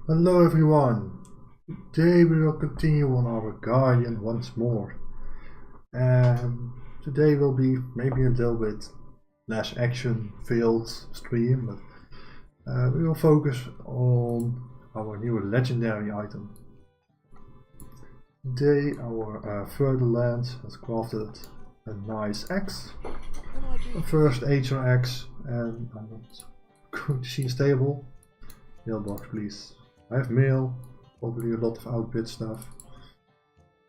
Hello everyone! Today we will continue on our Guardian once more. Today will be maybe a little bit less action-filled stream, but we will focus on our new legendary item. Today our Furtherland has crafted a nice axe, a first Ager axe, and I'm not going to see a stable. Mailbox please. I have mail, probably a lot of outbid stuff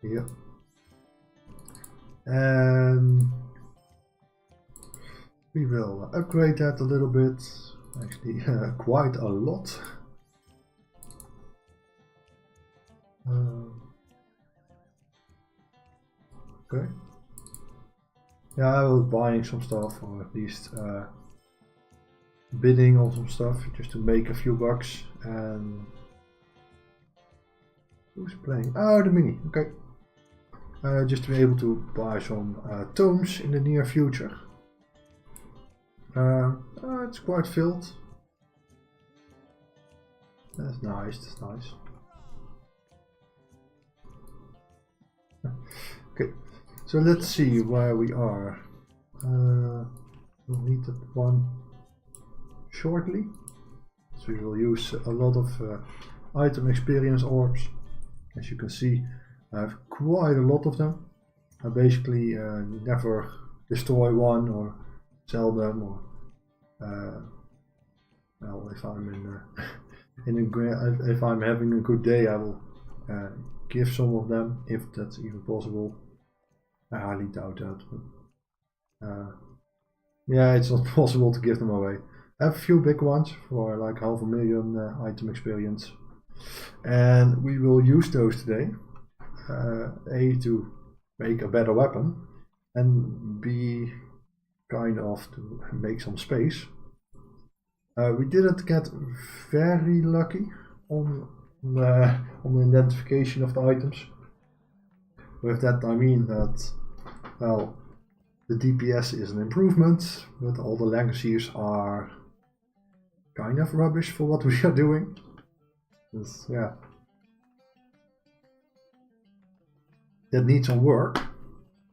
here. And we will upgrade that a little bit, actually quite a lot. Okay. Yeah, I was buying some stuff, or at least bidding on some stuff, just to make a few bucks. And who's playing? Oh, the mini. Okay. Just to be able to buy some Toons in the near future. It's quite filled. That's nice. That's nice. Okay. So let's see where we are. We'll need that one shortly. So we will use a lot of item experience orbs. As you can see, I have quite a lot of them. I basically never destroy one or sell them, or well, if I'm if I'm having a good day, I will give some of them, if that's even possible. I highly doubt that, but yeah, it's not possible to give them away. I have a few big ones for like 500,000 item experience, and we will use those today. A, to make a better weapon, and B, kind of to make some space. We didn't get very lucky on the identification of the items. With that I mean that, well, the DPS is an improvement, but all the legacies are kind of rubbish for what we are doing. Yeah. That needs some work.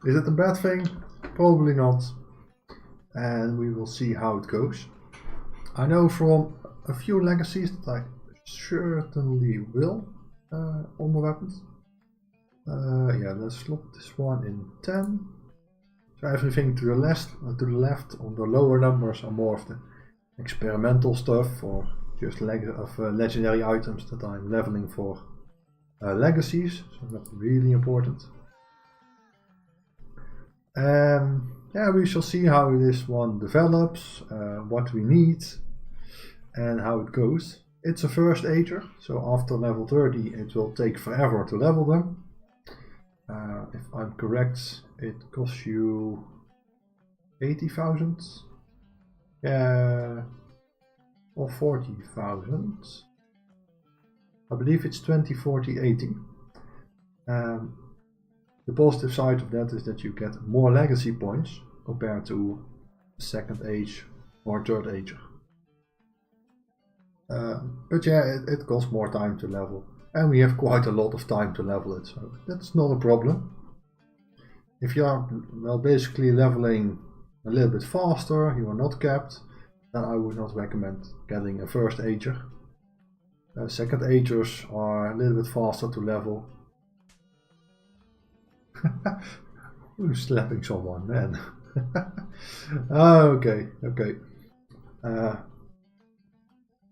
Is it a bad thing? Probably not. And we will see how it goes. I know from a few legacies that I certainly will on the weapons. Yeah, let's slot this one in 10. So everything to the left on the lower numbers are more of the experimental stuff, or just legendary items that I'm leveling for legacies, so that's really important. Yeah, we shall see how this one develops, what we need, and how it goes. It's a first Ager, so after level 30 it will take forever to level them. If I'm correct, it costs you 80,000, or 40,000. I believe it's 20, 40, 80. The positive side of that is that you get more legacy points compared to second age or third Ager. But yeah, it costs more time to level, and we have quite a lot of time to level it, so that's not a problem. If you are, well, basically leveling a little bit faster, you are not capped, then I would not recommend getting a first Ager. Second Agers are a little bit faster to level. Who's slapping someone, man? Okay.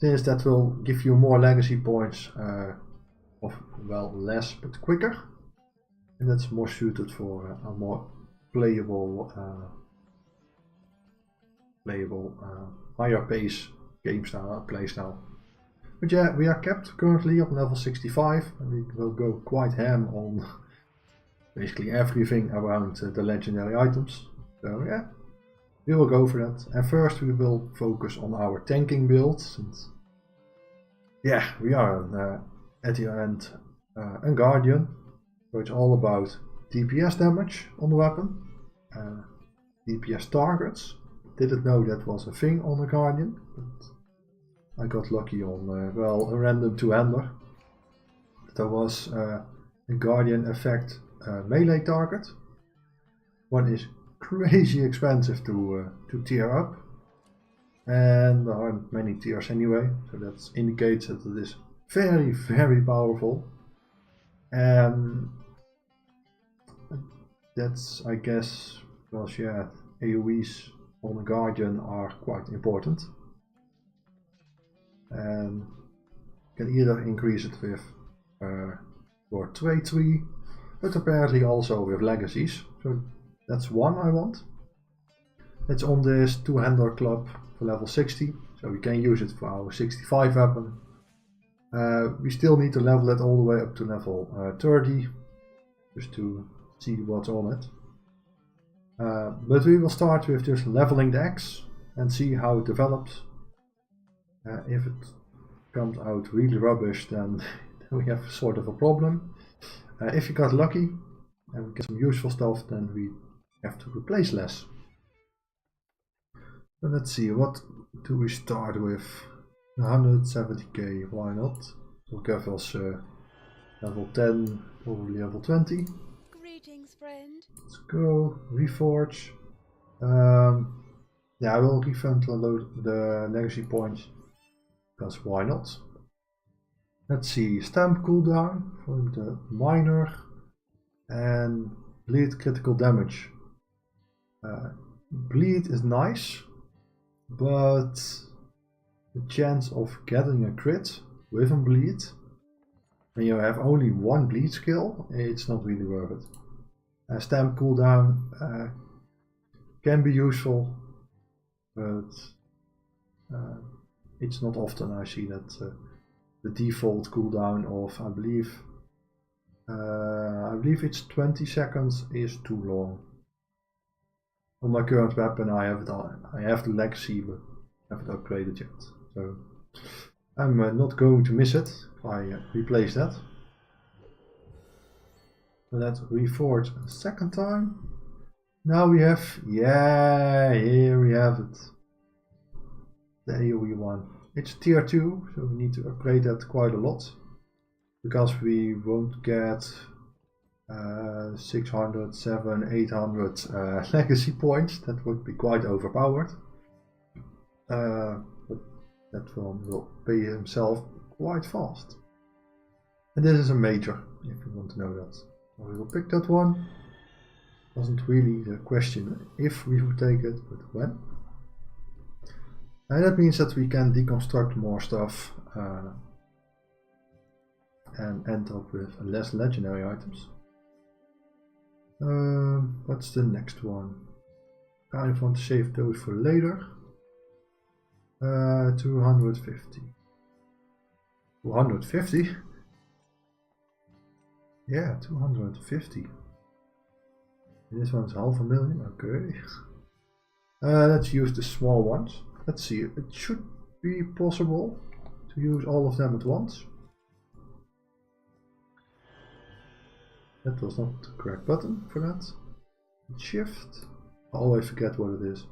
Since that will give you more legacy points, of, well, less but quicker, and that's more suited for a more playable, higher pace game style, play style. But yeah, we are kept currently up level 65, and we will go quite ham on basically everything around the legendary items. So yeah, we will go for that. And first we will focus on our tanking builds. And yeah, we are at the end a Guardian, so it's all about DPS damage on the weapon, DPS targets. Didn't know that was a thing on the Guardian, but I got lucky on, well, a random two-hander. There was a Guardian effect melee target. One is crazy expensive to tier up. And there aren't many tiers anyway, so that indicates that it is very, very powerful. That's, I guess, because yeah, AoEs on a Guardian are quite important. And you can either increase it with your trade tree, but apparently also with legacies. So that's one I want. It's on this two-hander club for level 60, so we can use it for our 65 weapon. We still need to level it all the way up to level 30, just to see what's on it. But we will start with just leveling the axe and see how it develops. If it comes out really rubbish, then we have sort of a problem. If you got lucky and we get some useful stuff, then we have to replace less. So let's see, what do we start with? 170k, why not? Will give us level 10, probably level 20. Greetings, friend. Let's go, reforge. Yeah, I will refund the legacy points, because why not? Let's see, stamp cooldown for the miner and bleed critical damage. Bleed is nice, but the chance of getting a crit with a bleed, and you have only one bleed skill, it's not really worth it. Stamp cooldown can be useful, but it's not often I see that the default cooldown of I believe it's 20 seconds is too long. On my current weapon I have the legacy, but I haven't upgraded yet, so I'm not going to miss it if I replace that. So let's reforge a second time. Now we have, yeah, here we have it, the AoE one. It's tier 2, so we need to upgrade that quite a lot, because we won't get 600, 700, 800 legacy points. That would be quite overpowered. But that one will pay himself quite fast. And this is a major, if you want to know that. So we will pick that one. Wasn't really the question if we would take it, but when. And that means that we can deconstruct more stuff and end up with less legendary items. What's the next one? I kind of want to save those for later. 250. 250? Yeah, 250. This one's 500,000, okay. Let's use the small ones. Let's see, it should be possible to use all of them at once. That was not the correct button for that. Shift. I always forget what it is.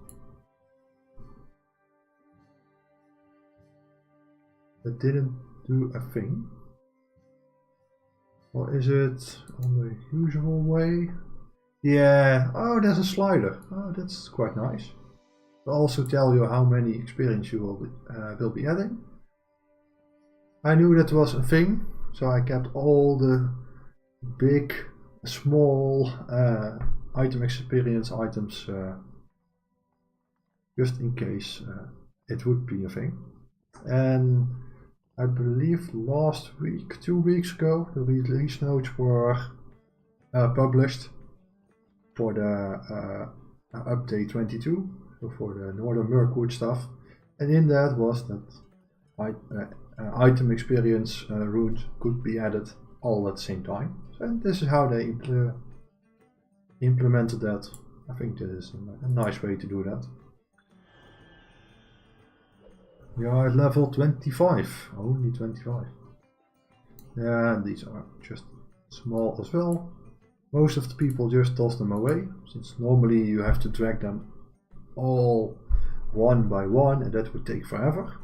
That didn't do a thing. Or is it on the usual way? Yeah, oh, there's a slider. Oh, that's quite nice. It'll also tell you how many experience you will be adding. I knew that was a thing, so I kept all the big, small item experience items just in case it would be a thing. And I believe last week, 2 weeks ago, the release notes were published for the update 22, so for the Northern Mirkwood stuff, and in that was that item experience route could be added all at the same time. So this is how they implemented that. I think this is a nice way to do that. We are at level 25, only 25. Yeah, and these are just small as well. Most of the people just toss them away, since normally you have to drag them all one by one, and that would take forever.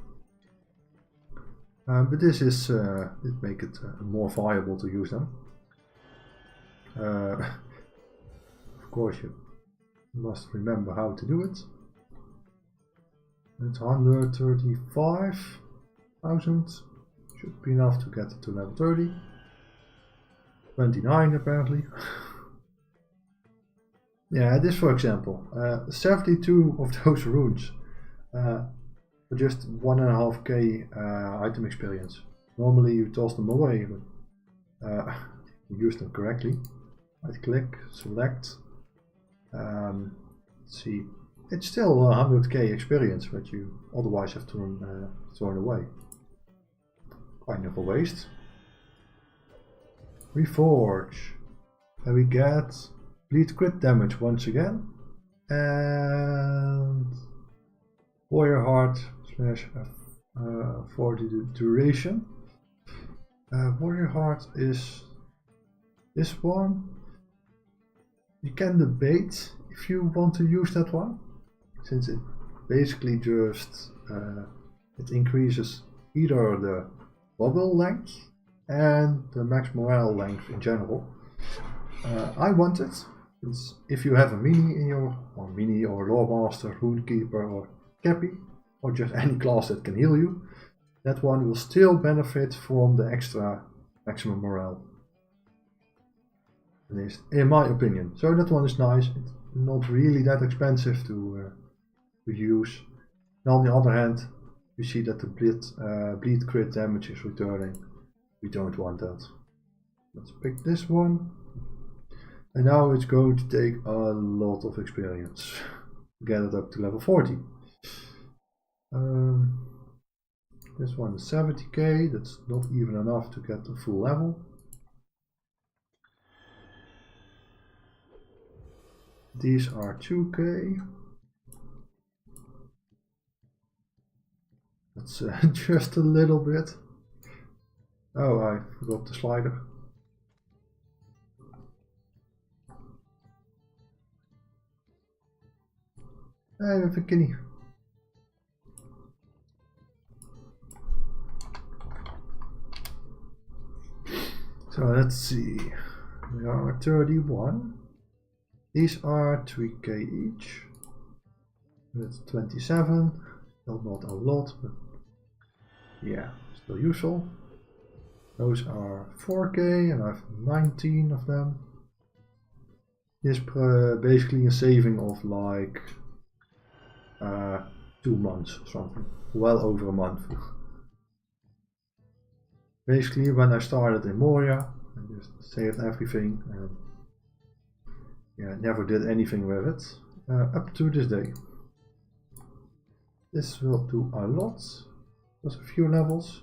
But this is it make it more viable to use them. Of course, you must remember how to do it. It's 135,000 should be enough to get it to level 30. 29 apparently. Yeah, this for example, 72 of those runes for just 1.5k item experience. Normally you toss them away, but you use them correctly. Right click, select. Let's see, it's still 100k experience, but you otherwise have to thrown away. Kind of a waste. Reforge, and we get bleed crit damage once again, and warrior heart slash for the duration. Warrior heart is this one. You can debate if you want to use that one, since it basically just it increases either the bubble length and the max morale length in general. I want it, since if you have a mini in your, or mini or lore master, runekeeper or cappy, or just any class that can heal you, that one will still benefit from the extra maximum morale. At least in my opinion. So that one is nice. It's not really that expensive to use. And on the other hand, you see that the bleed crit damage is returning. We don't want that. Let's pick this one. And now it's going to take a lot of experience to get it up to level 40. This one is 70k, that's not even enough to get the full level. These are 2k. That's just a little bit. Oh, I forgot the slider. Hey, we have a guinea. So let's see. We are at 31. These are 3k each. That's 27. Still not a lot, but yeah, still useful. Those are 4k and I have 19 of them. This is basically a saving of like 2 months or something. Well over a month. Basically, when I started in Moria, I just saved everything and yeah, never did anything with it up to this day. This will do a lot. Just a few levels.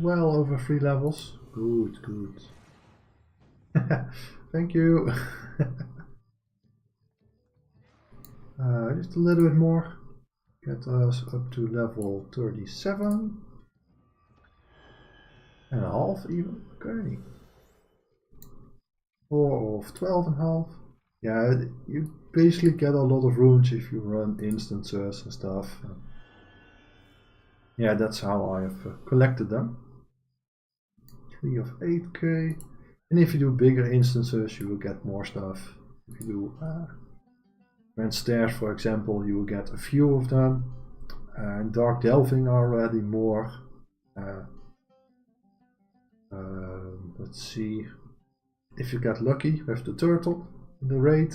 Well over 3 levels. Good, good. Thank you. Just a little bit more. Get us up to level 37. And a half even. Okay. 4 of 12.5. Yeah, you basically get a lot of runes if you run instances and stuff. Yeah, that's how I have collected them. 3 of 8k. And if you do bigger instances, you will get more stuff. If you do Grand Stairs, for example, you will get a few of them. And Dark Delving are already more. Let's see. If you get lucky with the turtle in the raid,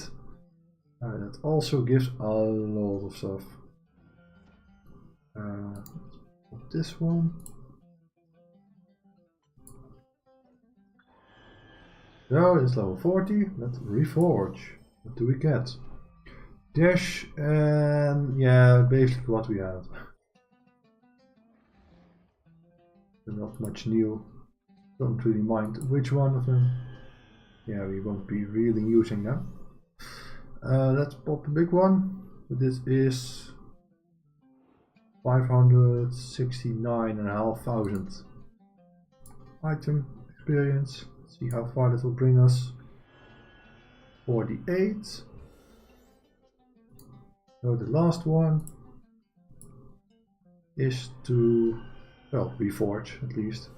that also gives a lot of stuff. This one. So it's level 40. Let's reforge. What do we get? Dash and yeah, basically what we had. Not much new. Don't really mind which one of them. Yeah, we won't be really using them. Let's pop the big one. This is 569,500 item experience. Let's see how far that will bring us. 48. So the last one is to, well, reforge at least.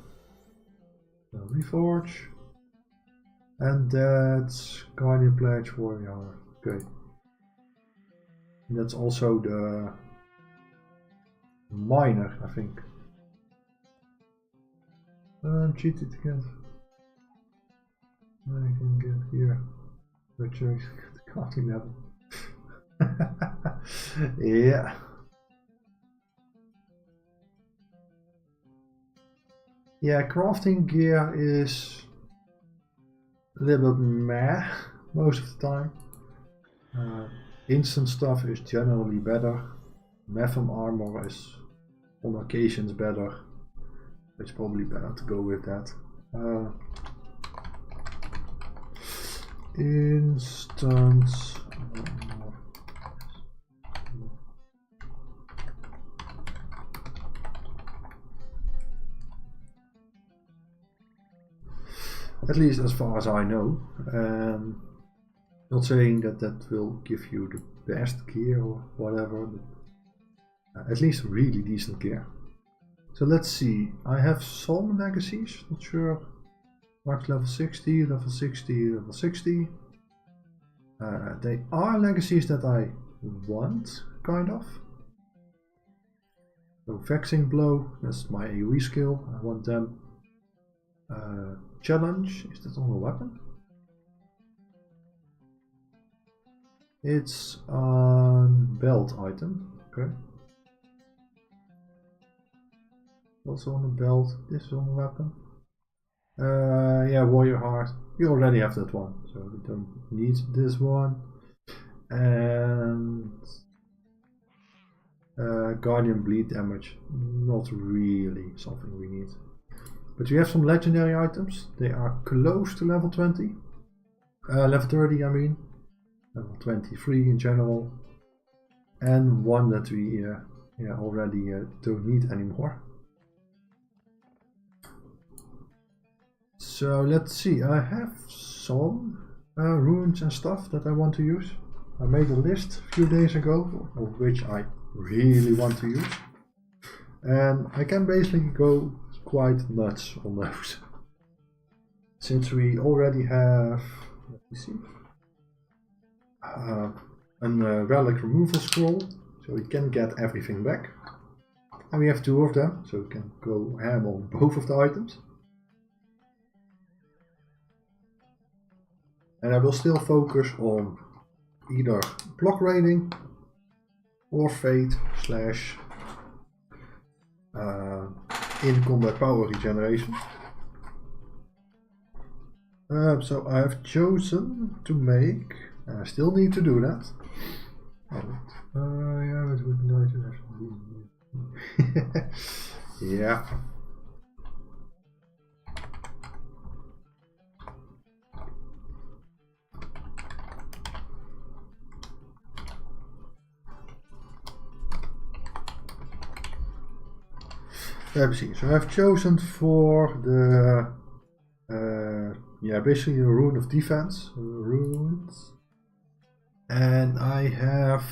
So reforge. And that's Guardian Pledge Warrior. Okay. And that's also the miner, I think. I'm cheated again. I can get here. Richard, the crafting level. Yeah. Yeah, crafting gear is a little bit meh most of the time. Instant stuff is generally better. Mepham armor is on occasions better. It's probably better to go with that. Instant at least as far as I know. Not saying that that will give you the best gear or whatever, but at least really decent gear. So let's see, I have some legacies, not sure. Max level 60, level 60, level 60. They are legacies that I want, kind of. So Vexing Blow, that's my AoE skill, I want them. Challenge, is that on a weapon? It's a belt item, okay. Also on the belt, this is on the weapon. Yeah, Warrior Heart, we already have that one, so we don't need this one. And Guardian Bleed damage, not really something we need. But we have some legendary items, they are close to level 20. Level 30 I mean. Level 23 in general. And one that we already don't need anymore. So let's see, I have some runes and stuff that I want to use. I made a list a few days ago of which I really want to use. And I can basically go quite nuts on those. Since we already have, let me see, a relic removal scroll, so we can get everything back. And we have two of them, so we can go ham on both of the items. And I will still focus on either block raiding or fate slash in combat power regeneration. So I have chosen to make, I still need to do that. Yeah, but we can yeah. Let's see. So I've chosen for the basically a rune of defense, runes, and I have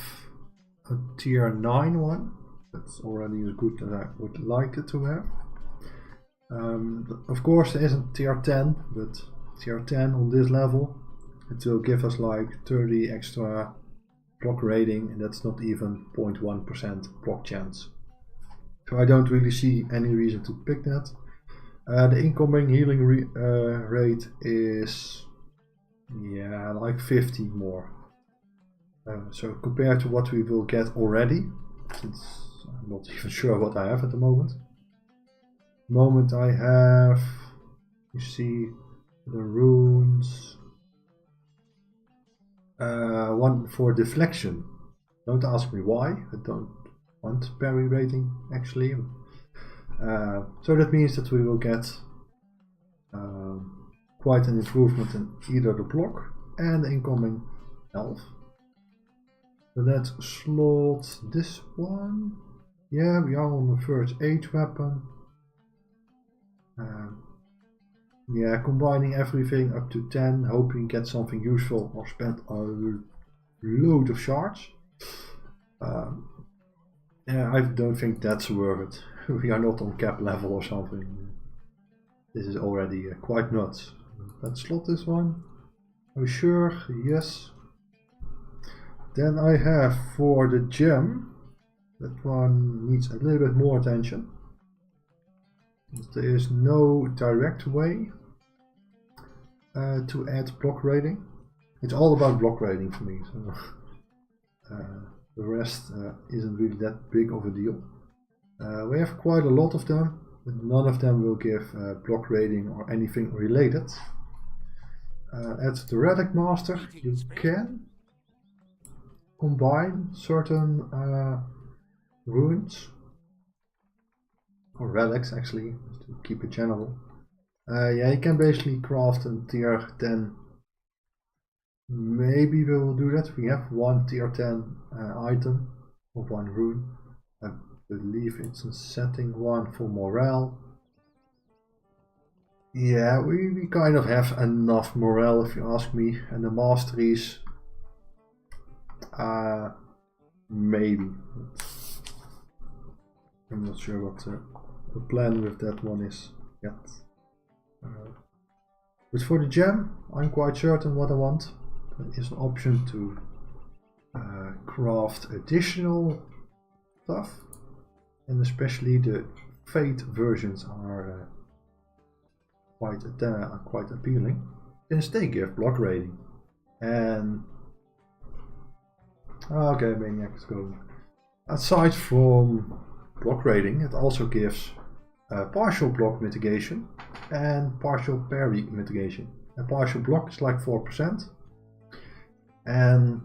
a tier 9 one. That's already as good as I would like it to have. Of course, there isn't tier 10, but tier 10 on this level, it will give us like 30 extra block rating, and that's not even 0.1% block chance. So I don't really see any reason to pick that. The incoming healing rate is like 50 more. So compared to what we will get already, since I'm not even sure what I have at the moment. I have, you see, the runes. One for deflection. Don't ask me why. I don't want parry rating actually. So that means that we will get quite an improvement in either the block and the incoming health. So let's slot this one. Yeah, we are on the first age weapon. Yeah, combining everything up to 10, hoping to get something useful or spend a load of shards. Yeah, I don't think that's worth it. We are not on cap level or something. This is already quite nuts. Let's slot this one. Are we sure? Yes. Then I have for the gem, that one needs a little bit more attention. There is no direct way to add block rating. It's all about block rating for me, so the rest isn't really that big of a deal. We have quite a lot of them, but none of them will give block rating or anything related. At the Relic Master, you can combine certain runes, or relics actually, to keep it general. Yeah, you can basically craft a tier 10. Maybe we will do that. We have one tier 10 item of one rune. I believe it's a setting one for morale. Yeah, we kind of have enough morale if you ask me, and the masteries maybe. I'm not sure what the plan with that one is yet. But for the gem, I'm quite certain what I want. There is an option to craft additional stuff, and especially the fate versions are quite appealing, since they give block rating. And okay, Maniac is going. Aside from block rating, it also gives partial block mitigation and partial parry mitigation. A partial block is like 4%, and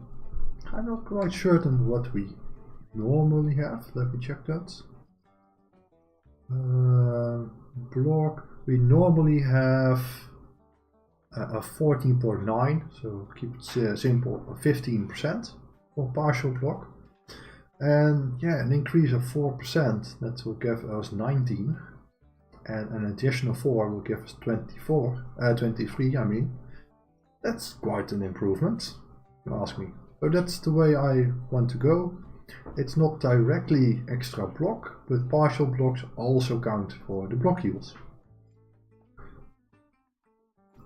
I'm not quite certain what we normally have. Let me check that. Block, we normally have a 14.9, so keep it simple, 15% for partial block. And yeah, an increase of 4%, that will give us 19, and an additional 4 will give us 23, I mean. That's quite an improvement, if you ask me. So that's the way I want to go. It's not directly extra block, but partial blocks also count for the block heals.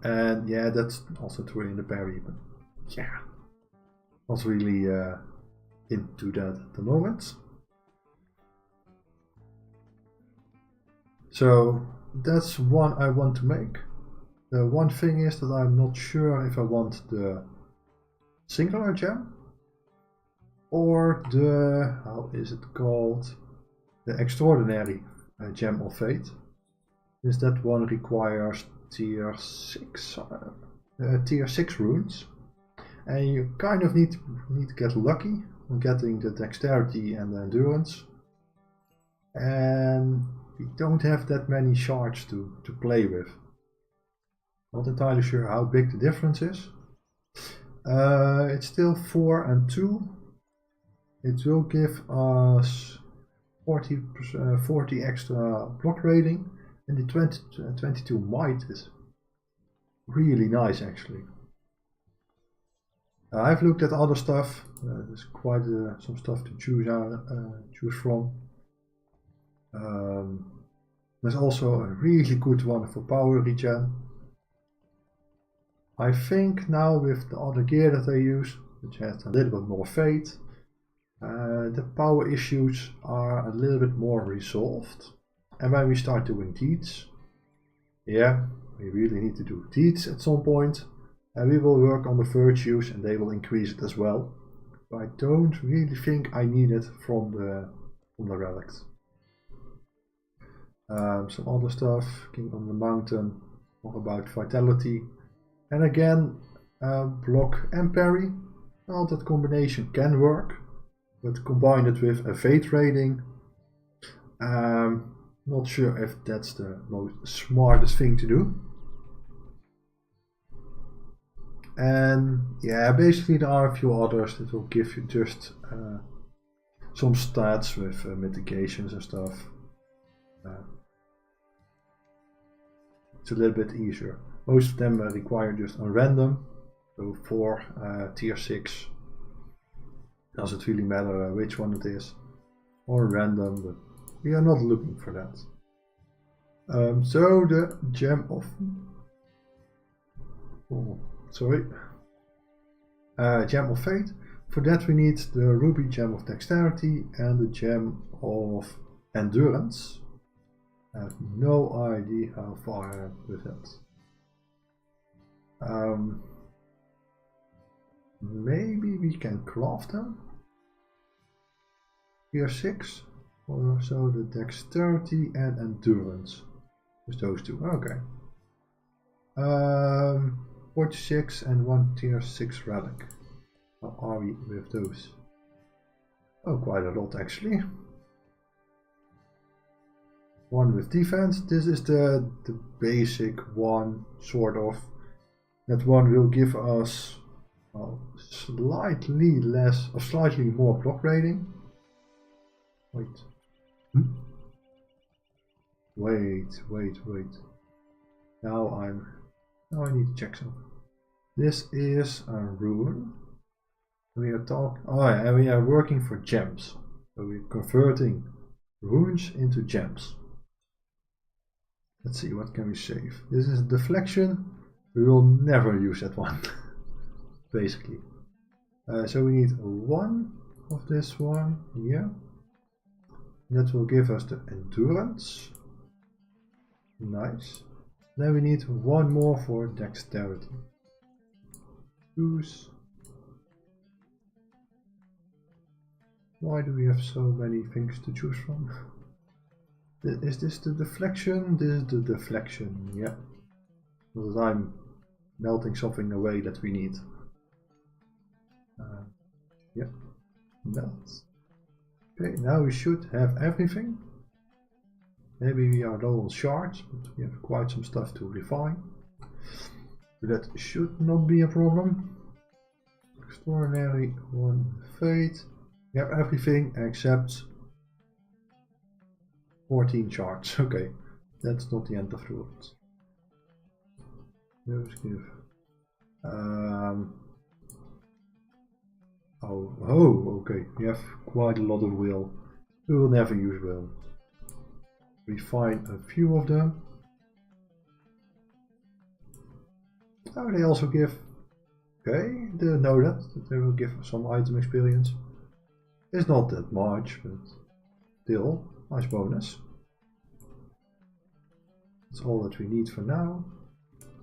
And yeah, that's also true in the parry, but yeah, not really into that at the moment. So that's one I want to make. The one thing is that I'm not sure if I want the singular gem or the, how is it called, the extraordinary gem of fate. Since that one requires tier 6 runes, and you kind of need to get lucky on getting the dexterity and the endurance, and we don't have that many shards to play with. Not entirely sure how big the difference is. It's still 4 and 2. It will give us 40 extra block rating, and the 22 might is really nice actually. I've looked at other stuff. There's quite some stuff to choose from. There's also a really good one for power regen. I think now with the other gear that I use, which has a little bit more fate, the power issues are a little bit more resolved. And when we start doing deeds, yeah, we really need to do deeds at some point, and we will work on the virtues and they will increase it as well. But I don't really think I need it from the relics. Some other stuff, King on the Mountain, more about vitality. And again, block and parry. Well, that combination can work, but combine it with a fate rating, not sure if that's the most smartest thing to do. And yeah, basically there are a few others that will give you just some stats with mitigations and stuff. It's a little bit easier. Most of them require just a random, so for tier 6 doesn't really matter which one it is. or random, but we are not looking for that. So the gem of gem of fate. For that we need the ruby gem of dexterity and the gem of endurance. I have no idea how far I am with that. Maybe we can craft them. Tier 6, or so the dexterity and endurance. Just those two. Okay. 46 and 1 tier 6 relic. How are we with those? Oh, quite a lot actually. One with defense. This is the basic one, sort of. That one will give us slightly less, or slightly more block rating. Wait. Wait. Now I need to check something. This is a rune. We are talking. Oh yeah, and we are working for gems. So we're converting runes into gems. Let's see, what can we save? This is deflection. We will never use that one. Basically. So we need one of this one here. That will give us the endurance. Nice. Then we need one more for dexterity. Choose. Why do we have so many things to choose from? Is this the deflection? This is the deflection, yeah. Because I'm melting something away that we need. Yeah, melt. Okay, now we should have everything. Maybe we are low on shards, but we have quite some stuff to refine. That should not be a problem. Extraordinary, one fate. We have everything except 14 shards. Okay, that's not the end of the world. Let's give. Okay. We have quite a lot of will. We will never use will. Refine a few of them. Oh, they also give. Okay, didn't know that they will give some item experience. It's not that much, but still, nice bonus. That's all that we need for now.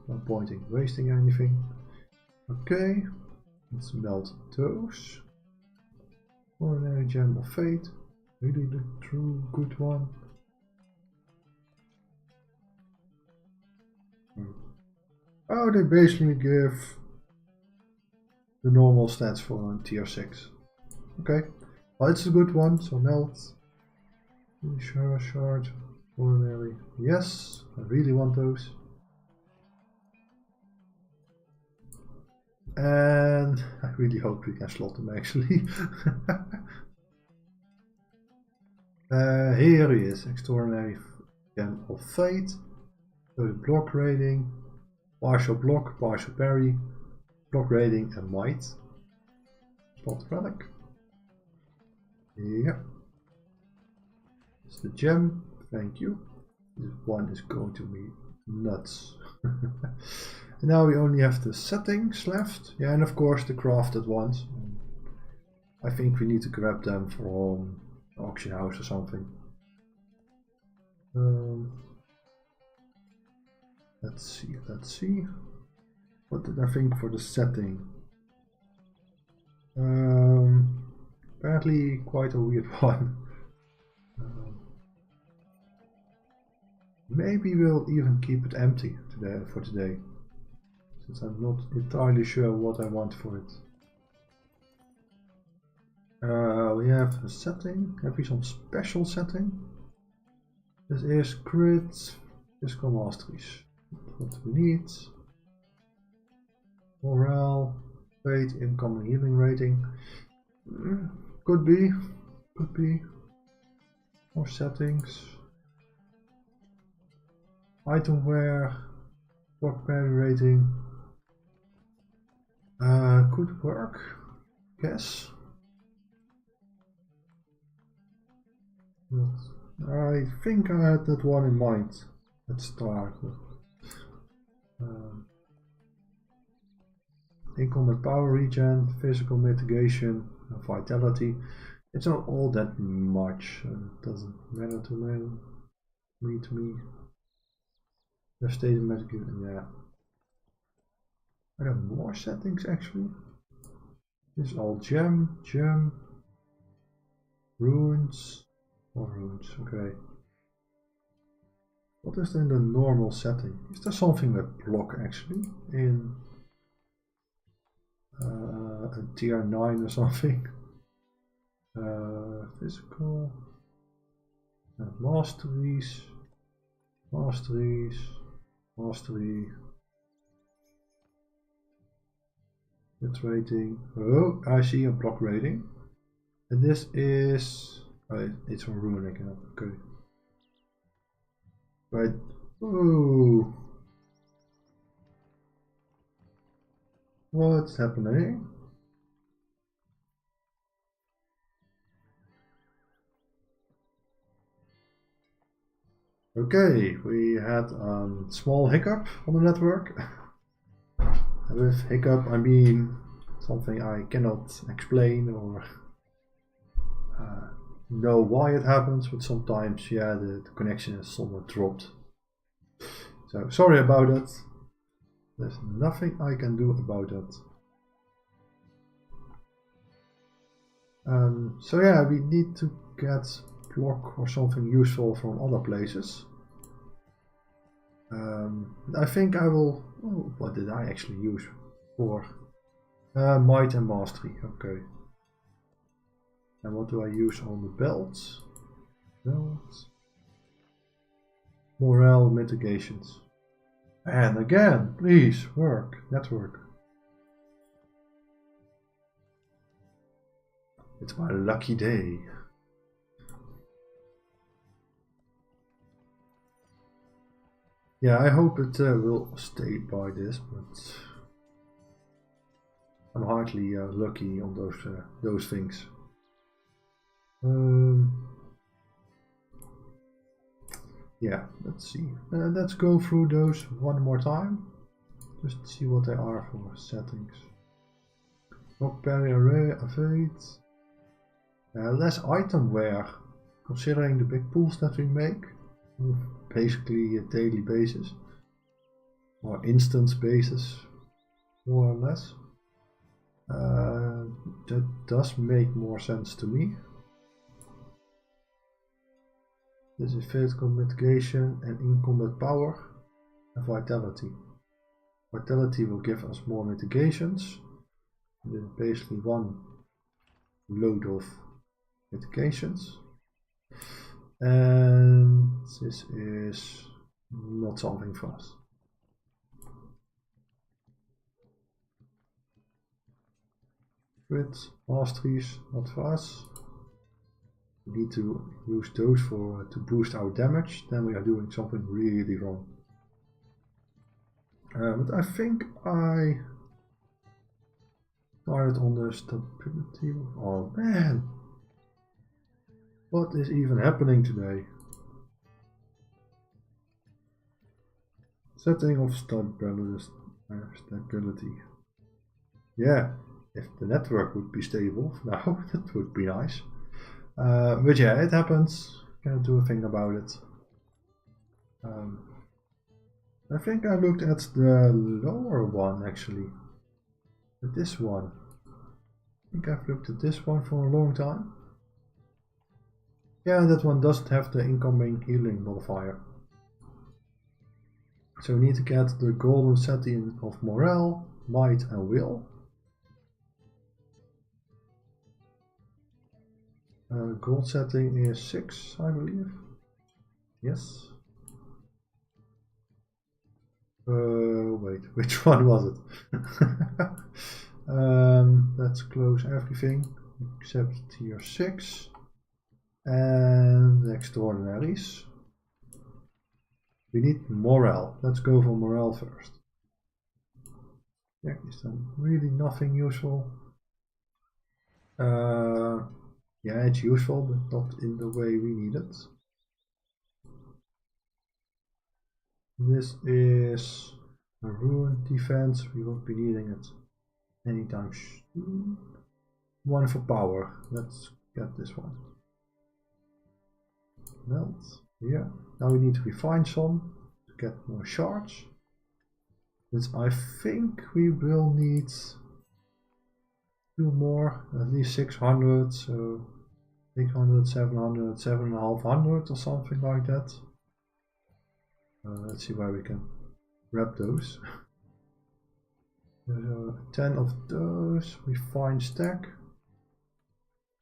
No point in wasting anything. Okay, let's melt those. Ordinary gem of fate, really the true good one. Oh, they basically give the normal stats for tier 6. Okay, well, it's a good one, so melt. Shard, ordinary. Yes, I really want those. And I really hope we can slot them actually. Here he is, extraordinary gem of fate. So the block rating, partial block, partial parry, block rating and might. Slot relic. Yeah. It's the gem, thank you. This one is going to be nuts. And now we only have the settings left. Yeah, and of course the crafted ones. I think we need to grab them from auction house or something. Let's see. What did I think for the setting? Apparently quite a weird one. Maybe we'll even keep it empty for today, since I'm not entirely sure what I want for it. We have a setting. Have we some special setting? This is crit, physical masteries. What we need. Morale, fate, incoming healing rating. Could be. More settings. Item wear, block parry rating. Could work. Yes. I think I had that one in mind at start. Incombat power regen, physical mitigation, vitality. It's not all that much. It doesn't matter to me. Devastating mitigation, yeah. Are there more settings actually? This is all gem, runes, more runes, okay. What is in the normal setting? Is there something with block actually in a tier 9 or something? Physical, masteries, mastery, hit rating. Oh, I see a block rating. And this is, it's from runic, okay. Right. Oh, what's happening? Okay, we had a small hiccup on the network. With hiccup, I mean something I cannot explain or know why it happens, but sometimes, yeah, the connection is somewhat dropped. So sorry about that. There's nothing I can do about that. So yeah, we need to get block or something useful from other places. I think I will. Oh, what did I actually use for? Might and mastery. Okay. And what do I use on the belts? Belts. Morale mitigations. And again, please work. Network. It's my lucky day. Yeah, I hope it will stay by this, but I'm hardly lucky on those things. Yeah, let's see. Let's go through those one more time. Just see what they are for settings. Rock parry array, evade. Less item wear, considering the big pools that we make. Basically a daily basis. Or instance basis, more or less. That does make more sense to me. This is physical mitigation and in-combat power and vitality. Vitality will give us more mitigations. This is basically one load of mitigations. And this is not something for us. Crit, masteries, not for us. We need to use those to boost our damage, then we are doing something really wrong. But I think I started on the stability. Oh man, what is even happening today? Setting of stability. Yeah, if the network would be stable now, that would be nice. But yeah, it happens. Can't do a thing about it. I think I looked at the lower one actually. At this one. I think I've looked at this one for a long time. Yeah, that one doesn't have the incoming healing modifier. So we need to get the golden setting of morale, might and will. Gold setting is 6, I believe. Yes. Wait, which one was it? Let's close everything except tier 6 and the extraordinaries. We need morale. Let's go for morale first. Yeah, is there really nothing useful? Yeah, it's useful, but not in the way we need it. This is a ruined defense. We won't be needing it anytime soon. One for power. Let's get this one. Melt. Yeah. Now we need to refine some to get more shards. Which I think we will need 2 more, at least 600. So 600, 700, 7,500 or something like that. Let's see where we can grab those. 10 of those. Refined stack.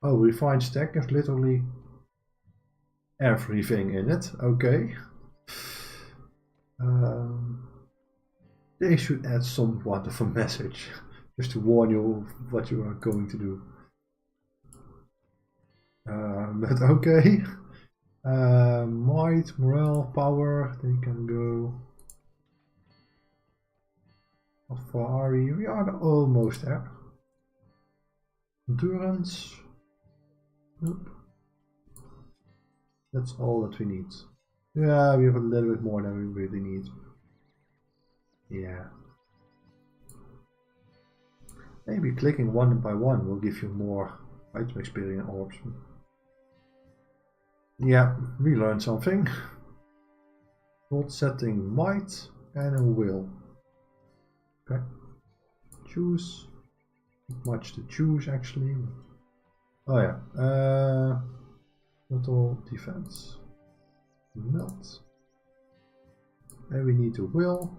Oh, refined stack is literally everything in it. Okay. They should add somewhat of a message just to warn you what you are going to do. But okay. Might, morale, power, they can go. For Ari, we are almost there. Endurance. Nope. That's all that we need. Yeah, we have a little bit more than we really need. Yeah. Maybe clicking one by one will give you more item experience orbs. Yeah, we learned something. Gold setting might and a will. Okay. Choose. Not much to choose actually. Oh yeah. Total defense. Melt. And we need a will.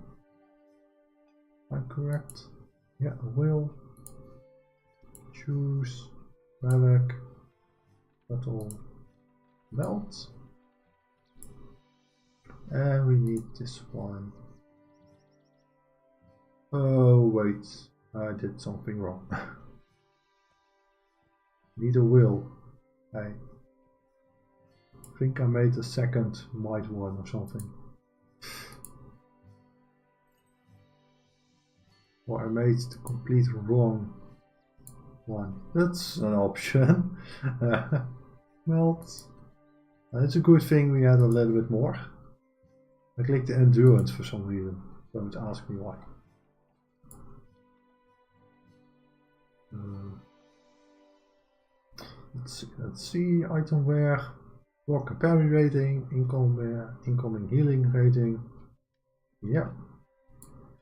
I'm correct. Yeah, a will. Choose. Relic. Total. Melt. And we need this one. Oh wait, I did something wrong. Need a will. I think I made a second might one or something. Or I made the complete wrong one. That's an option. Melt. It's a good thing we had a little bit more. I clicked the endurance for some reason. Don't ask me why. Let's see. Item wear. Walker parry rating. Incoming healing rating. Yeah.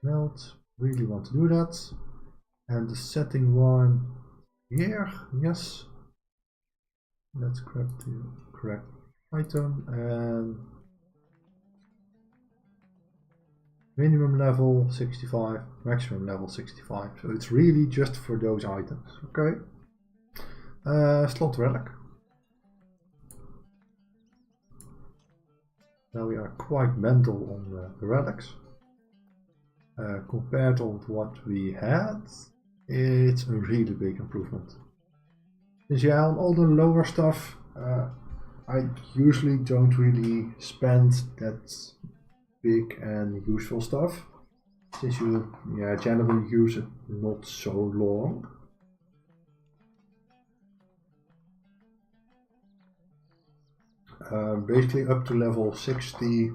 Melt. Really want to do that. And the setting one here. Yes. Let's grab the correct item and minimum level 65, maximum level 65. So it's really just for those items. Okay. Slot relic. Now we are quite mental on the relics. Compared to what we had, it's a really big improvement. Since yeah, on all the lower stuff, I usually don't really spend that big and useful stuff, since you generally use it not so long. Basically up to level 60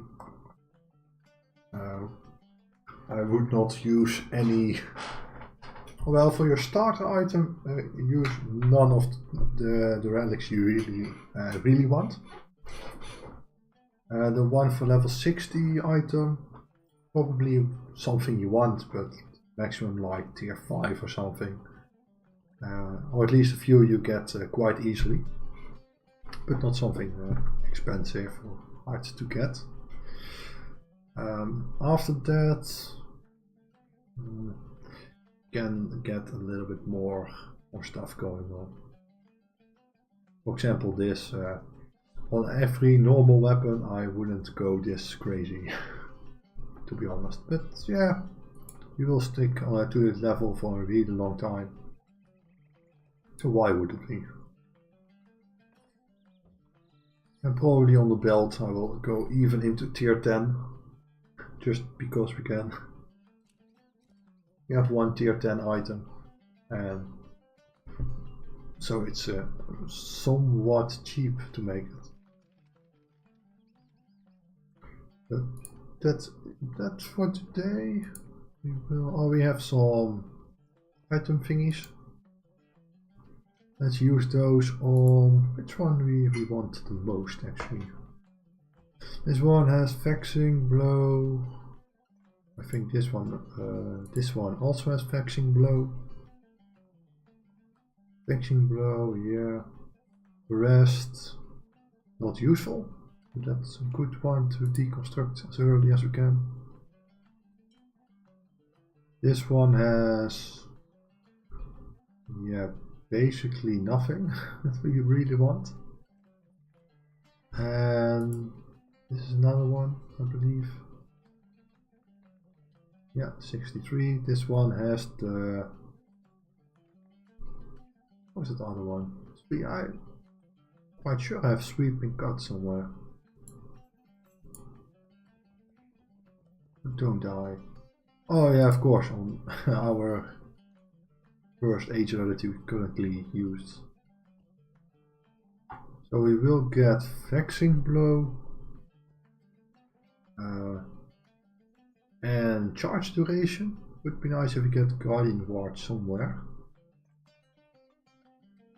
I would not use any. Well, for your starter item, use none of the relics you really want. The one for level 60 item, probably something you want, but maximum like tier 5 or something. Or at least a few you get quite easily, but not something expensive or hard to get. After that, can get a little bit more stuff going on. For example, this on every normal weapon I wouldn't go this crazy to be honest, but yeah, you will stick to this level for a really long time, so why would it be? And probably on the belt I will go even into tier 10 just because we can. We have one tier 10 item and So it's somewhat cheap to make it. But that's for today. We have some item thingies. Let's use those on which one we want the most actually. This one has vexing blow. I think this one also has vexing blow. Vexing blow, yeah. The rest not useful. But that's a good one to deconstruct as early as we can. This one has, yeah, basically nothing that we really want. And this is another one, I believe. Yeah, 63. This one has the, what's the other one? I'm quite sure I have sweep and cut somewhere. Don't die. Oh yeah, of course, on our first age that we currently use. So we will get vexing blow and charge duration. Would be nice if we get guardian ward somewhere.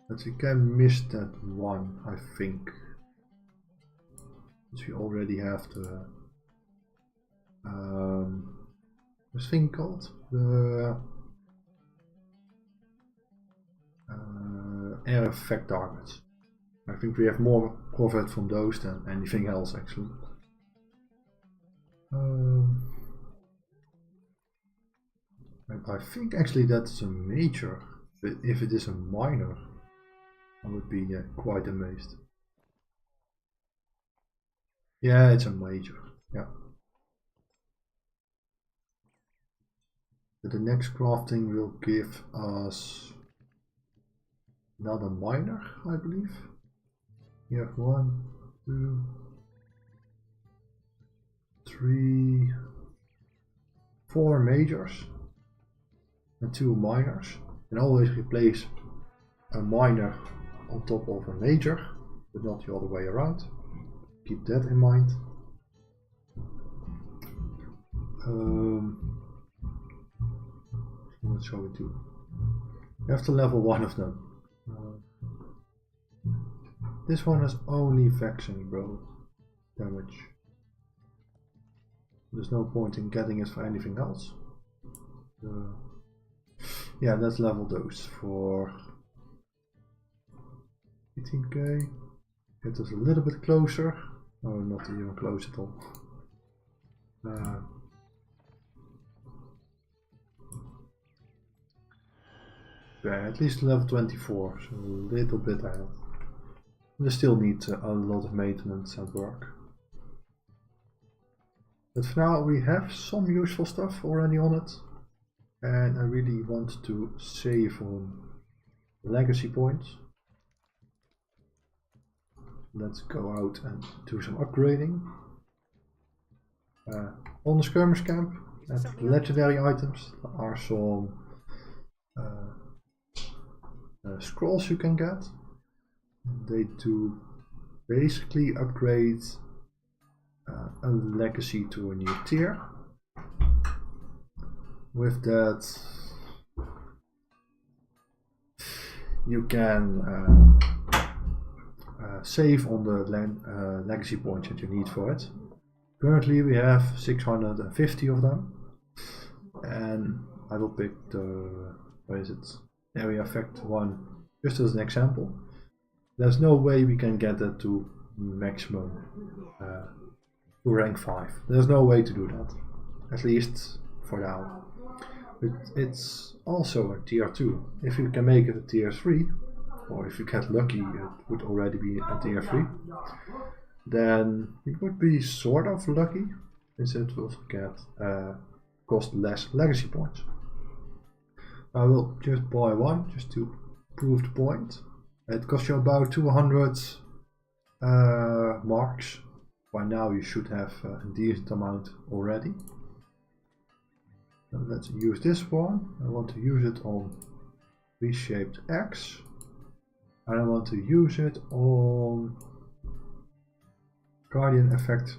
But we can miss that one, I think. Since we already have the this thing called the air effect targets. I think we have more profit from those than anything else actually. I think actually that's a major, but if it is a minor, I would be quite amazed. Yeah, it's a major, yeah. But the next crafting will give us another minor, I believe. We have 1, 2, 3, 4 majors and 2 minors. And always replace a minor on top of a major, but not the other way around. Keep that in mind. What shall we do? We have to level one of them. This one has only vexing blow damage. There's no point in getting it for anything else. Yeah, let's level those for 18k. Get us a little bit closer. Oh, not even close at all. Yeah, at least level 24, so a little bit ahead. We still need a lot of maintenance and work. But for now we have some useful stuff already on it. And I really want to save on legacy points. Let's go out and do some upgrading. On the skirmish camp, at legendary items, there are some scrolls you can get. They do basically upgrade a legacy to a new tier. With that, you can save on the legacy points that you need for it. Currently we have 650 of them, and I will pick the, what is it, area effect one just as an example. There's no way we can get that to maximum, to rank 5. There's no way to do that, at least for now. But it's also a tier 2. If you can make it a tier 3, or if you get lucky it would already be a tier 3, then it would be sort of lucky, since it will cost less legacy points. I will just buy one just to prove the point. It costs you about 200 marks. By now you should have a decent amount already. So let's use this one. I want to use it on reshaped X. and I want to use it on Guardian effect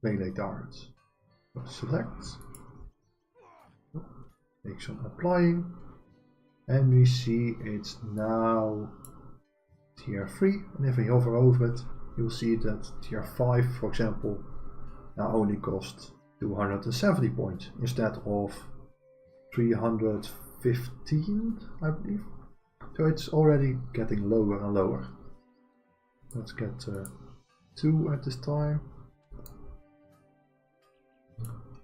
melee targets. So select, make some applying, and we see it's now tier 3, and if we hover over it, you'll see that tier 5, for example, now only costs 270 points instead of 315, I believe. So it's already getting lower and lower. Let's get 2 at this time.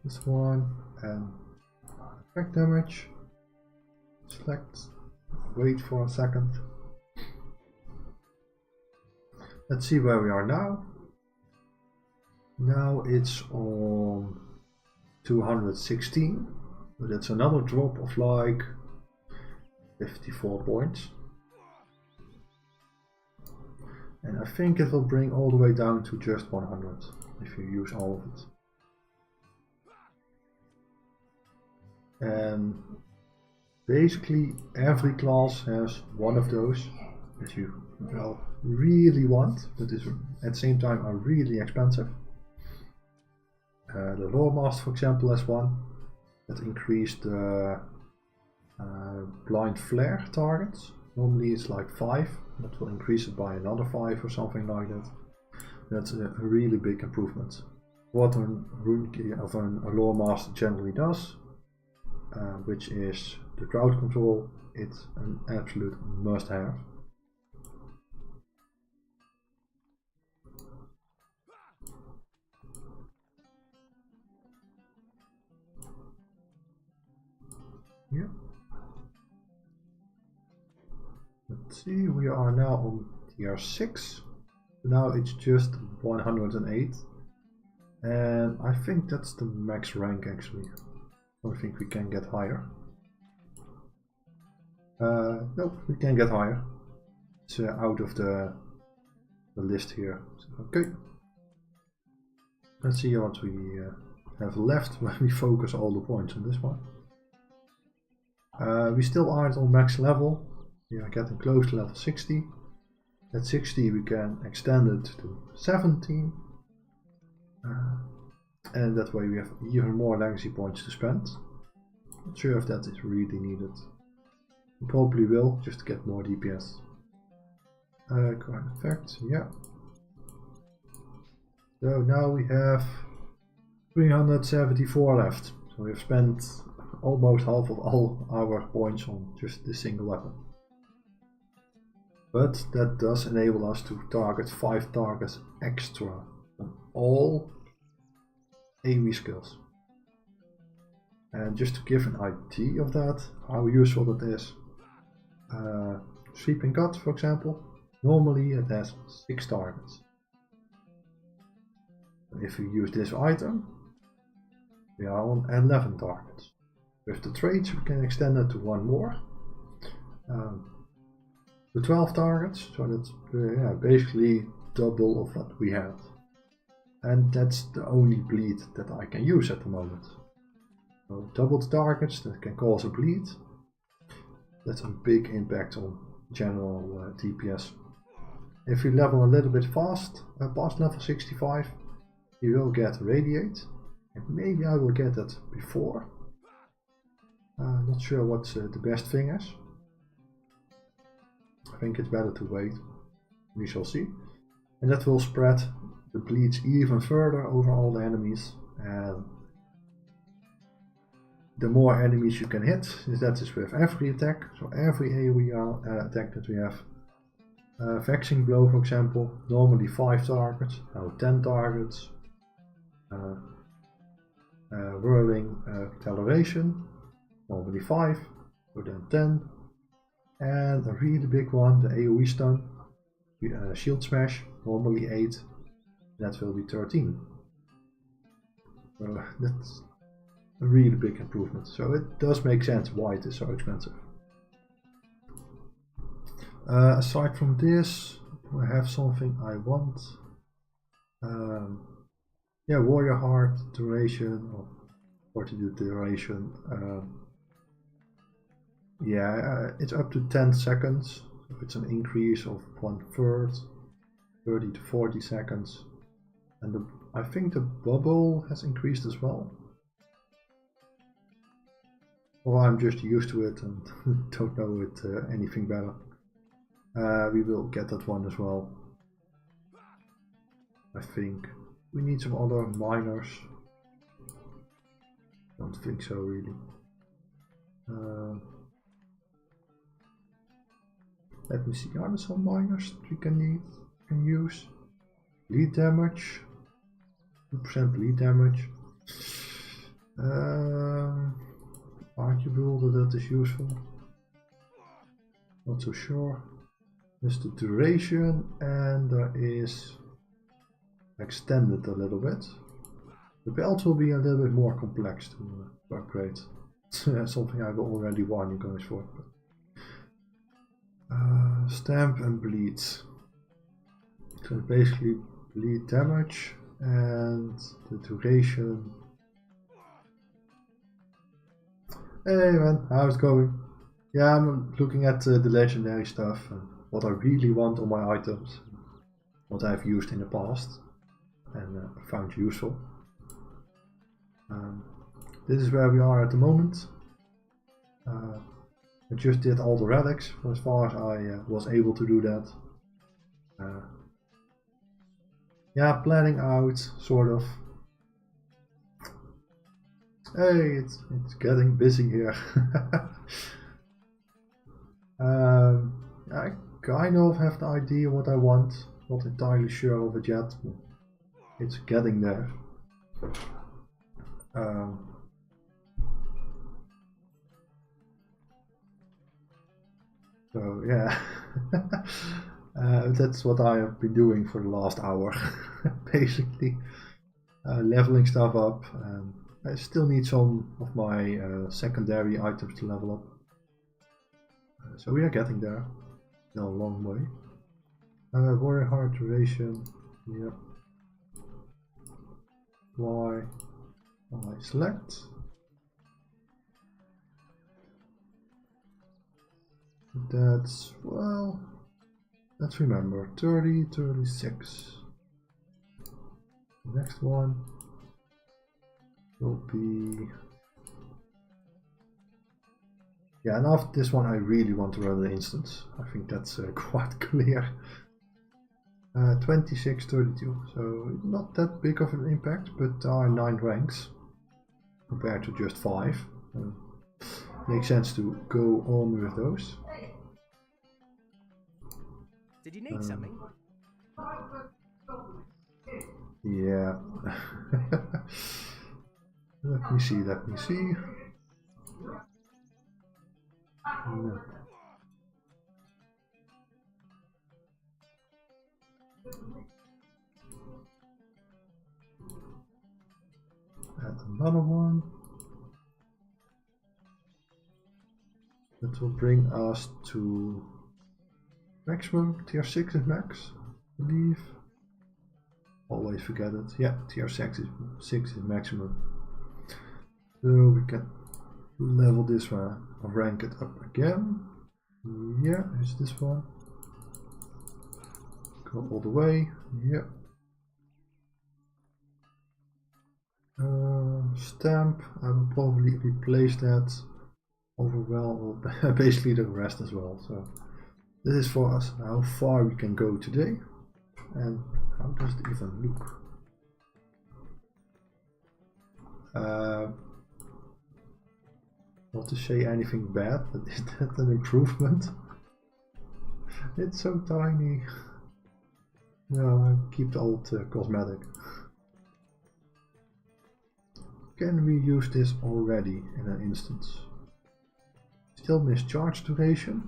This one, and effect damage. Select, wait for a second. Let's see where we are now. Now it's on 216, so that's another drop of like 54 points. And I think it will bring all the way down to just 100 if you use all of it. And basically every class has one of those that you really want, but is at the same time are really expensive. The Lore Master, for example, has one that increased the blind flare targets. Normally it's like 5, that will increase it by another 5 or something like that. That's a really big improvement. What a rune key of a Lore Master generally does, which is the crowd control, it's an absolute must-have. Yeah. Let's see, we are now on tier 6. Now it's just 108. And I think that's the max rank actually. I don't think we can get higher. Nope, we can get higher. It's out of the list here. Okay. Let's see what we have left when we focus all the points on this one. We still aren't on max level. We are getting close to level 60. At 60 we can extend it to 17. And that way we have even more legacy points to spend. Not sure if that is really needed. We probably will, just to get more DPS. Current effect, yeah. So now we have 374 left. So we have spent almost half of all our points on just this single weapon. But that does enable us to target 5 targets extra on all AoE skills. And just to give an idea of that, how useful it is. Sweeping cut, for example, normally it has 6 targets. And if we use this item, we are on 11 targets. With the traits we can extend it to 1 more. To 12 targets, so that's basically double of what we had. And that's the only bleed that I can use at the moment. So double the targets, that can cause a bleed. That's a big impact on general DPS. If you level a little bit past level 65, you will get Radiate. And maybe I will get that before. Not sure what the best thing is. I think it's better to wait. We shall see. And that will spread the bleeds even further over all the enemies. And the more enemies you can hit, that is with every attack. So every AoE attack that we have. Vexing Blow, for example, normally 5 targets, now 10 targets. Whirling Acceleration, normally 5, so then 10. And a really big one, the AoE stun, Shield Smash, normally 8, that will be 13. So that's a really big improvement. So it does make sense why it is so expensive. Aside from this, do I have something I want? Yeah, Warrior Heart duration, or 42 duration. Yeah, it's up to 10 seconds, So it's an increase of 1/3, 30 to 40 seconds. And I think the bubble has increased as well. Or I'm just used to it and don't know it anything better. We will get that one as well. I think we need some other miners. Don't think so really. Let me see, are there some miners that we can use? Bleed damage, 2% bleed damage. Arguable that is useful. Not so sure. There's the duration and there is extended a little bit. The belt will be a little bit more complex to upgrade. Something I will already warn you guys for. Stamp and bleed. So basically bleed damage and the duration. Hey man, how's it going? Yeah, I'm looking at the legendary stuff and what I really want on my items. What I've used in the past and found useful. This is where we are at the moment. I just did all the relics as far as I was able to do that. Yeah, planning out, sort of. Hey, it's getting busy here. I kind of have the idea what I want, not entirely sure of it yet, but it's getting there. So yeah, that's what I have been doing for the last hour, basically, leveling stuff up. And I still need some of my secondary items to level up. So we are getting there, still a long way. Warrior heart duration, yep. Why? I select. That's, well, let's remember, 30, 36. The next one will be, yeah, and after this one I really want to run an instance. I think that's quite clear. 26, 32, so not that big of an impact, but there are 9 ranks compared to just 5. Makes sense to go on with those. Did you need something? Yeah. Let me see. No. Add another one. That will bring us to maximum. Tier 6 is max, I believe. Always forget it. Yeah, tier 6 is maximum. So we can level this one, rank it up again. Yeah, here's this one. Go all the way. Yeah. Stamp. I will probably replace that overwhelm, basically the rest as well. So this is for us how far we can go today, and how does it even look? Not to say anything bad, but is that an improvement? It's so tiny. No, I keep the old cosmetic. Can we use this already in an instance? Still miss charge duration.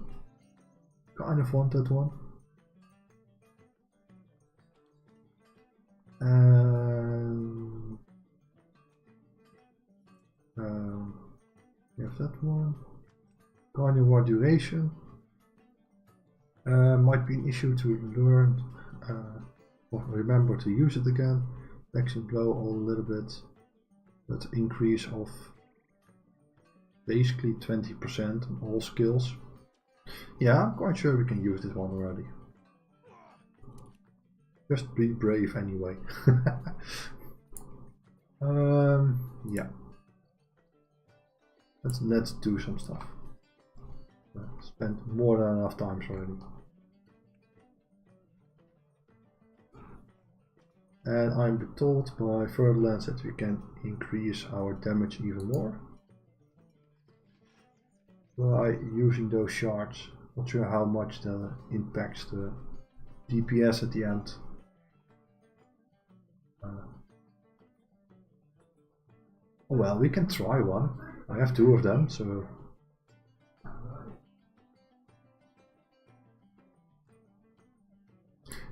Kind of want that one. We have that one. Carnivore duration. Might be an issue to learn or remember to use it again. Vaccine blow all a little bit. That increase of basically 20% on all skills. Yeah, I'm quite sure we can use this one already. Just be brave anyway. Yeah. Let's do some stuff. Spent more than enough times already. And I'm told by Furtherlands that we can increase our damage even more by using those shards. Not sure how much that impacts the DPS at the end. Oh well, we can try one. I have 2 of them, so.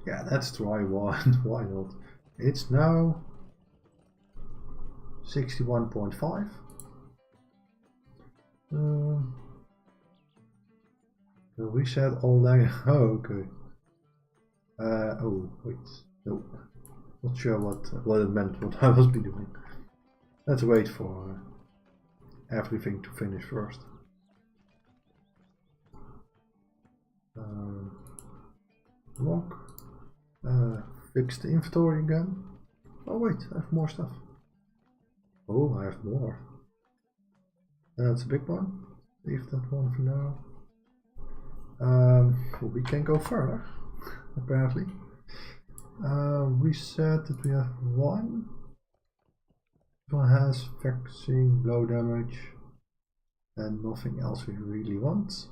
Yeah, let's try one. Why not? It's now 61.5. We said all day. Oh, okay. Oh, wait. No. Not sure what it meant, what I was be doing. Let's wait for everything to finish first. Lock. Fix the inventory again. Oh wait, I have more stuff. Oh, I have more. That's a big one. Leave that one for now. Well, we can go further, apparently. We said that we have one. This one has vexing, blow damage, and nothing else we really want.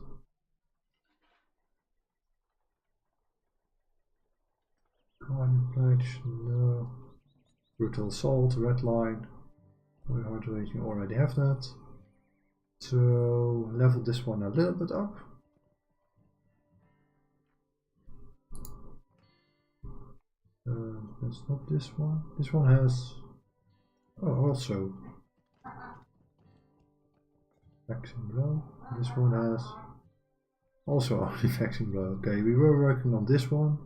Guardian Pledge, no. Brutal Assault, Red Line. We already have that. So level this one a little bit up. That's not this one. This one has also vexing blow. This one has also only vexing blow. Okay, we were working on this one.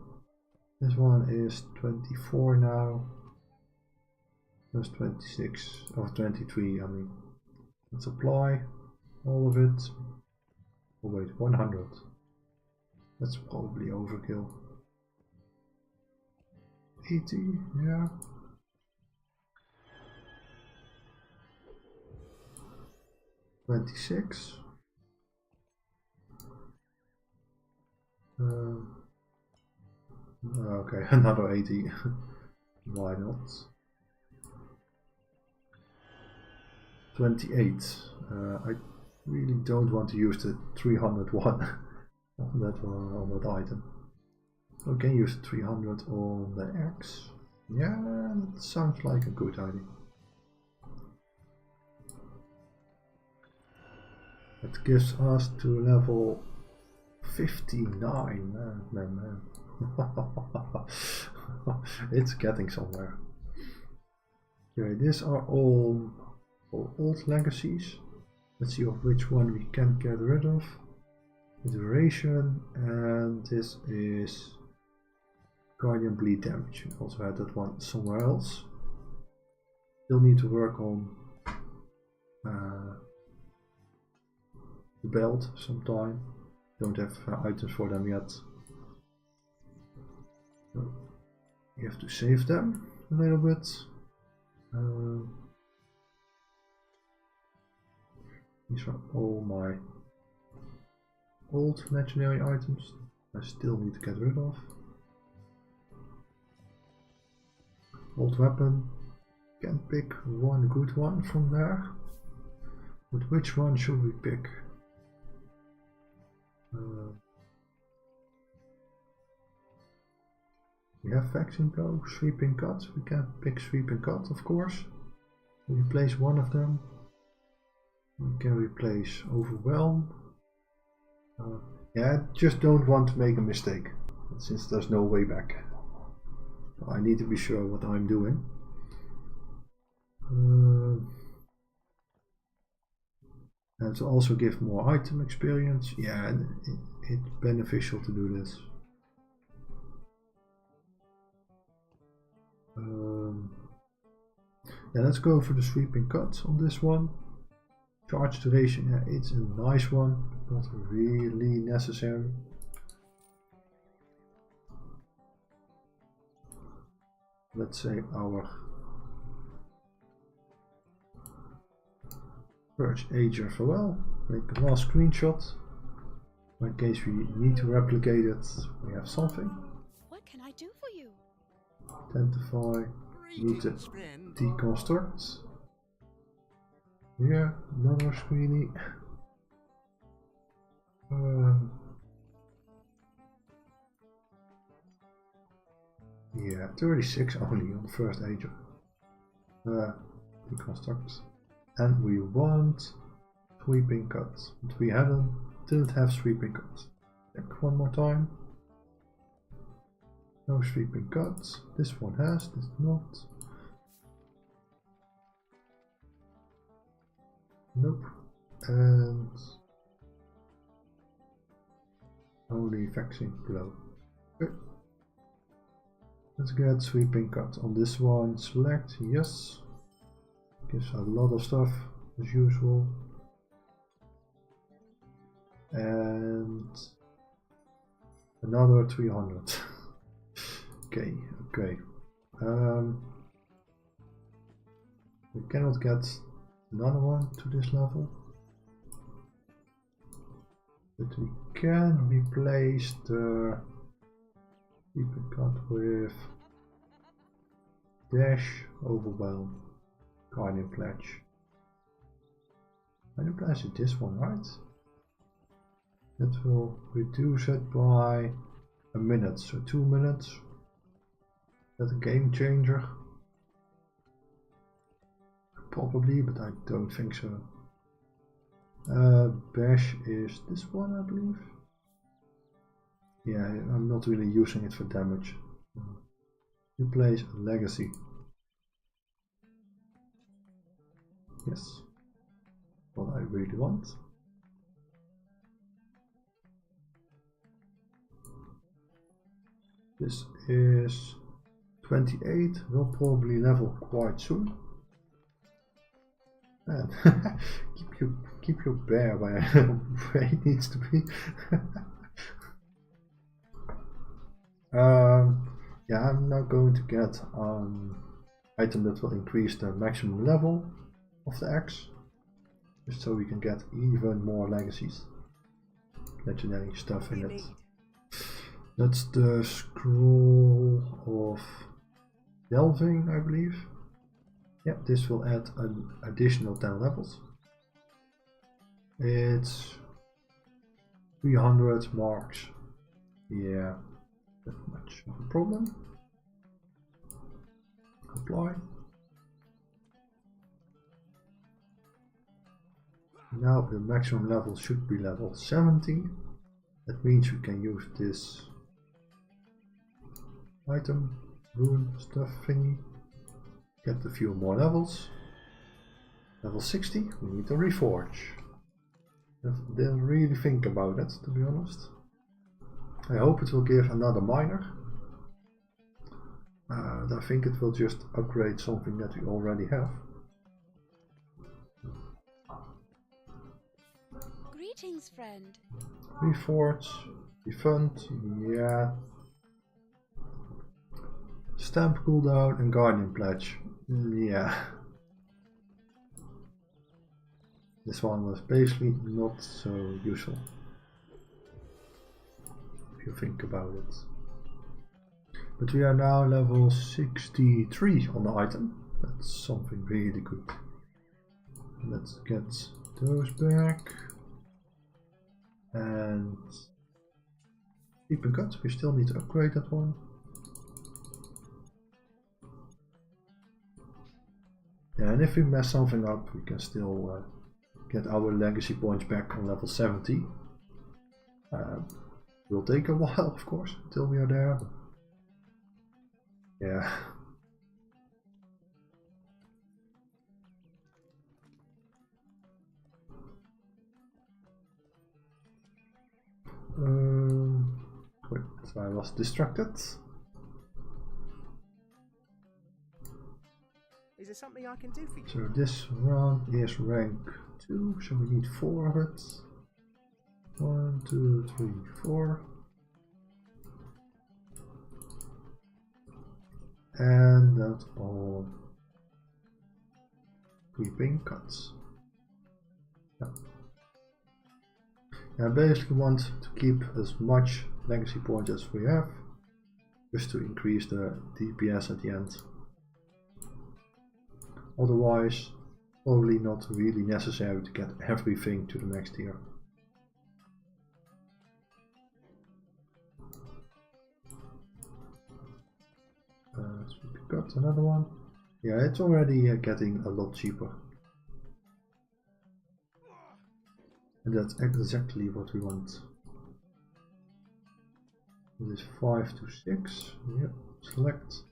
This one is 24 now. That's 26 or 23. I mean, let's apply all of it. Oh wait, 100. That's probably overkill. 80, yeah. $26. Okay, another 80. Why not? 28. I really don't want to use the 301 on that item. We can use 300 on the X. Yeah, that sounds like a good idea. That gives us to level 59. Man. It's getting somewhere. Okay, these are all old legacies. Let's see of which one we can get rid of. Duration, and this is Guardian bleed damage. We also had that one somewhere else. Still need to work on the belt sometime. Don't have items for them yet. So you have to save them a little bit. These are all my old legendary items I still need to get rid of. Old weapon, can pick one good one from there, but which one should we pick? We have Vexing Blow, Sweeping Cut. We can pick Sweeping Cut, of course. We replace one of them. We can replace Overwhelm. Yeah, I just don't want to make a mistake, since there's no way back. I need to be sure what I'm doing. And to also give more item experience. Yeah, it's beneficial to do this. Yeah, let's go for the Sweeping Cut on this one. Charge duration, yeah, it's a nice one, not really necessary. Let's say our first ager farewell. Make the last screenshot. In case we need to replicate it, we have something. What can I do for you? Identify, need to deconstruct. Yeah, another screeny. Yeah, 36 only on the first age. Deconstruct. And we want sweeping cuts. But we didn't have sweeping cuts. Check one more time. No sweeping cuts. This one has, this not. Nope. And only vexing blow. Okay. Let's get sweeping cut on this one. Select, yes. Gives a lot of stuff as usual. And another 300. Okay. We cannot get another one to this level. But we can replace the sweeping cut with dash, overwhelm, guardian pledge. Guardian pledge is this one, right? That will reduce it by a minute, so 2 minutes. That's a game changer. Probably, but I don't think so. Bash is this one, I believe. Yeah, I'm not really using it for damage. Replace a legacy. Yes, what I really want. This is 28, will probably level quite soon. And keep your bear where it needs to be. Yeah, I'm now going to get an item that will increase the maximum level of the axe, just so we can get even more legacies, legendary stuff in it. That's the scroll of delving, I believe. Yep, this will add an additional 10 levels. It's 300 marks. Yeah, that much of a problem. Apply. Now the maximum level should be level 70. That means we can use this item, rune stuff thingy. Get a few more levels. Level 60, we need to reforge. Didn't really think about it, to be honest. I hope it will give another miner. I think it will just upgrade something that we already have. Greetings, friend. Reforge, refund, yeah. Stamp cooldown and guardian pledge. Yeah. This one was basically not so useful, if you think about it. But we are now level 63 on the item. That's something really good. Let's get those back. And keep and cut, we still need to upgrade that one. Yeah, and if we mess something up, we can still get our legacy points back on level 70. Will take a while, of course, until we are there. Yeah. Wait, so I was distracted. Is there something I can do for you? So this one is rank 2, so we need 4 of it. 1, 2, 3, 4. And that's all creeping cuts. I basically want to keep as much legacy points as we have, just to increase the DPS at the end. Otherwise, probably not really necessary to get everything to the max tier. So we got another one. Yeah, it's already getting a lot cheaper. And that's exactly what we want. This is 5 to 6. Yep, select.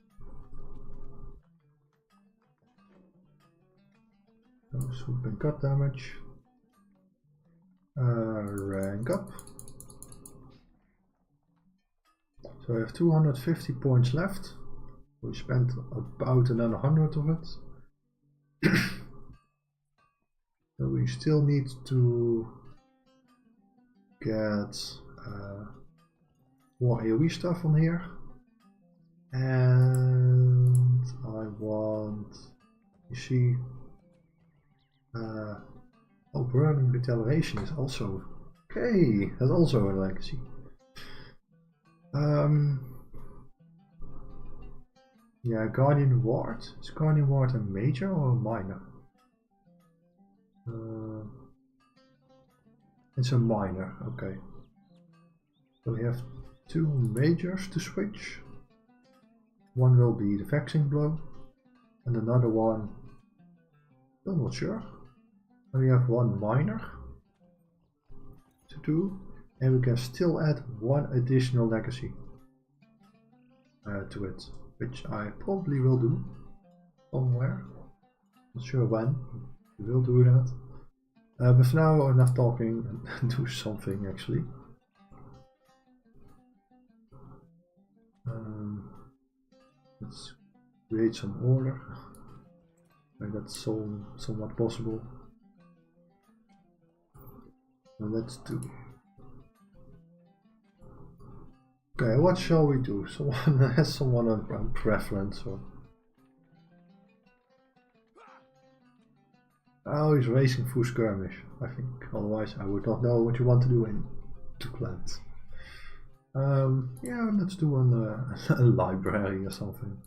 Swoop and cut damage. Rank up. So I have 250 points left. We spent about another 100 of it. So we still need to get more AoE stuff on here. And I want, you see, oh, burning retaliation is also, okay, that's also a legacy. Yeah, Guardian Ward. Is Guardian Ward a major or a minor? It's a minor, okay. So we have 2 majors to switch. One will be the Vexing Blow, and another one, still not sure. And we have 1 minor to do, and we can still add 1 additional legacy to it, which I probably will do somewhere. Not sure when. We will do that. But for now, enough talking and do something actually. Let's create some order. That's somewhat possible. And let's do. Okay, what shall we do? Someone has someone a preference or. Oh, he's racing full skirmish. I think otherwise I would not know what you want to do in 2 clans. Yeah, let's do a library or something.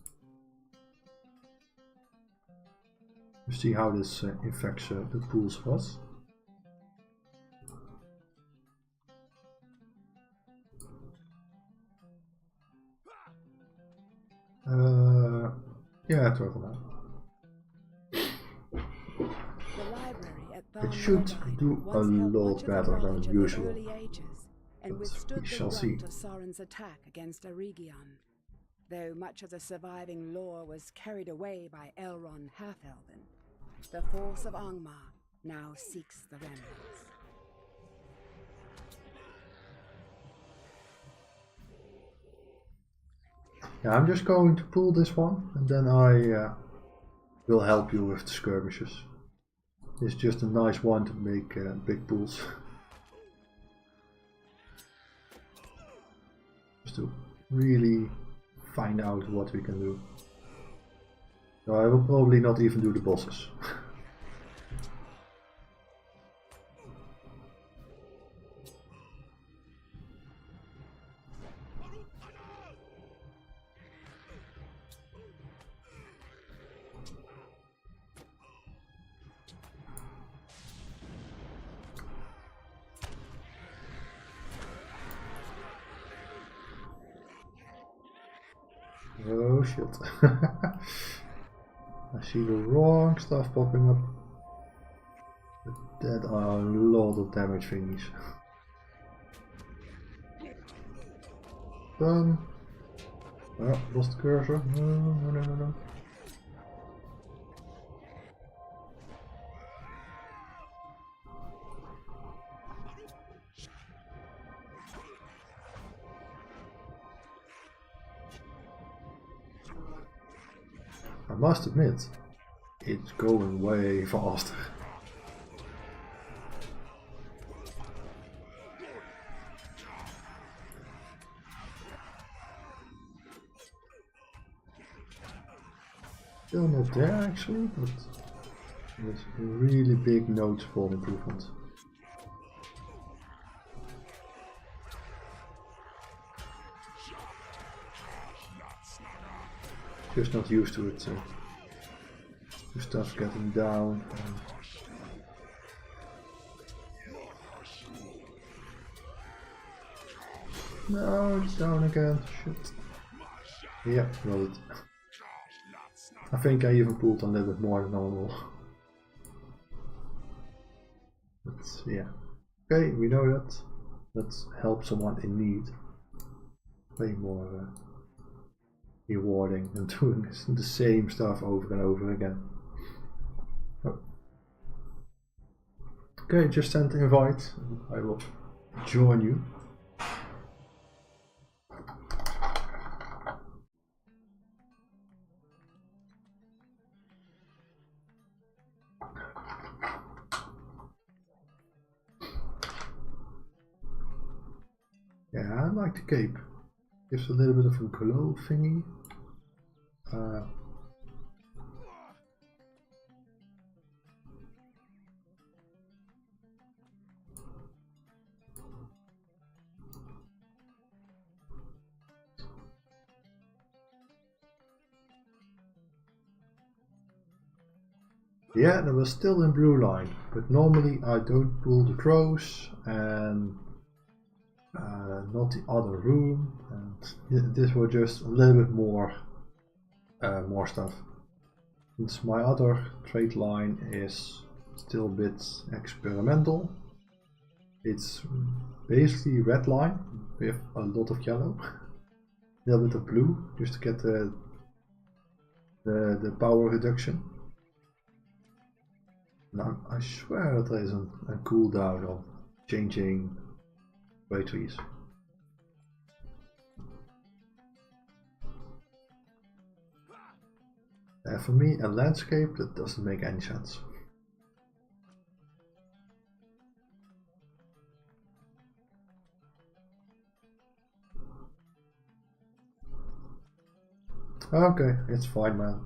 Let's see how this affects the pools for us. Yeah, turtle now. It should do a lot better than usual. And withstood we the shall brunt see. of Sauron's attack against Eregion, though much of the surviving lore was carried away by Elrond Half-Elven. The force of Angmar now seeks the remnants. Yeah, I'm just going to pull this one, and then I will help you with the skirmishes. It's just a nice one to make big pools. Just to really find out what we can do. So I will probably not even do the bosses. Oh shit. I see the wrong stuff popping up. But that are a lot of damage thingies. Done. Oh, lost the cursor. No. I must admit, it's going way faster. Still not there actually, but it's a really big noticeable improvement. Just not used to it, the stuff getting down. No, it's down again. Shit. Yeah, got it. I think I even pulled a little bit more than normal. But yeah. Okay, we know that. Let's help someone in need. Way more rewarding than doing the same stuff over and over again. Oh. Okay, just send the invite. I will join you. Yeah, I like the cape. Gives a little bit of a glow thingy. Yeah, that was still in blue line, but normally I don't pull the crows and not the other room, and this was just a little bit more stuff. Since my other trade line is still a bit experimental, it's basically red line with a lot of yellow, a little bit of blue, just to get the power reduction. Now I swear that there is a cooldown on changing trade trees. For me, a landscape, that doesn't make any sense. Okay, it's fine, man.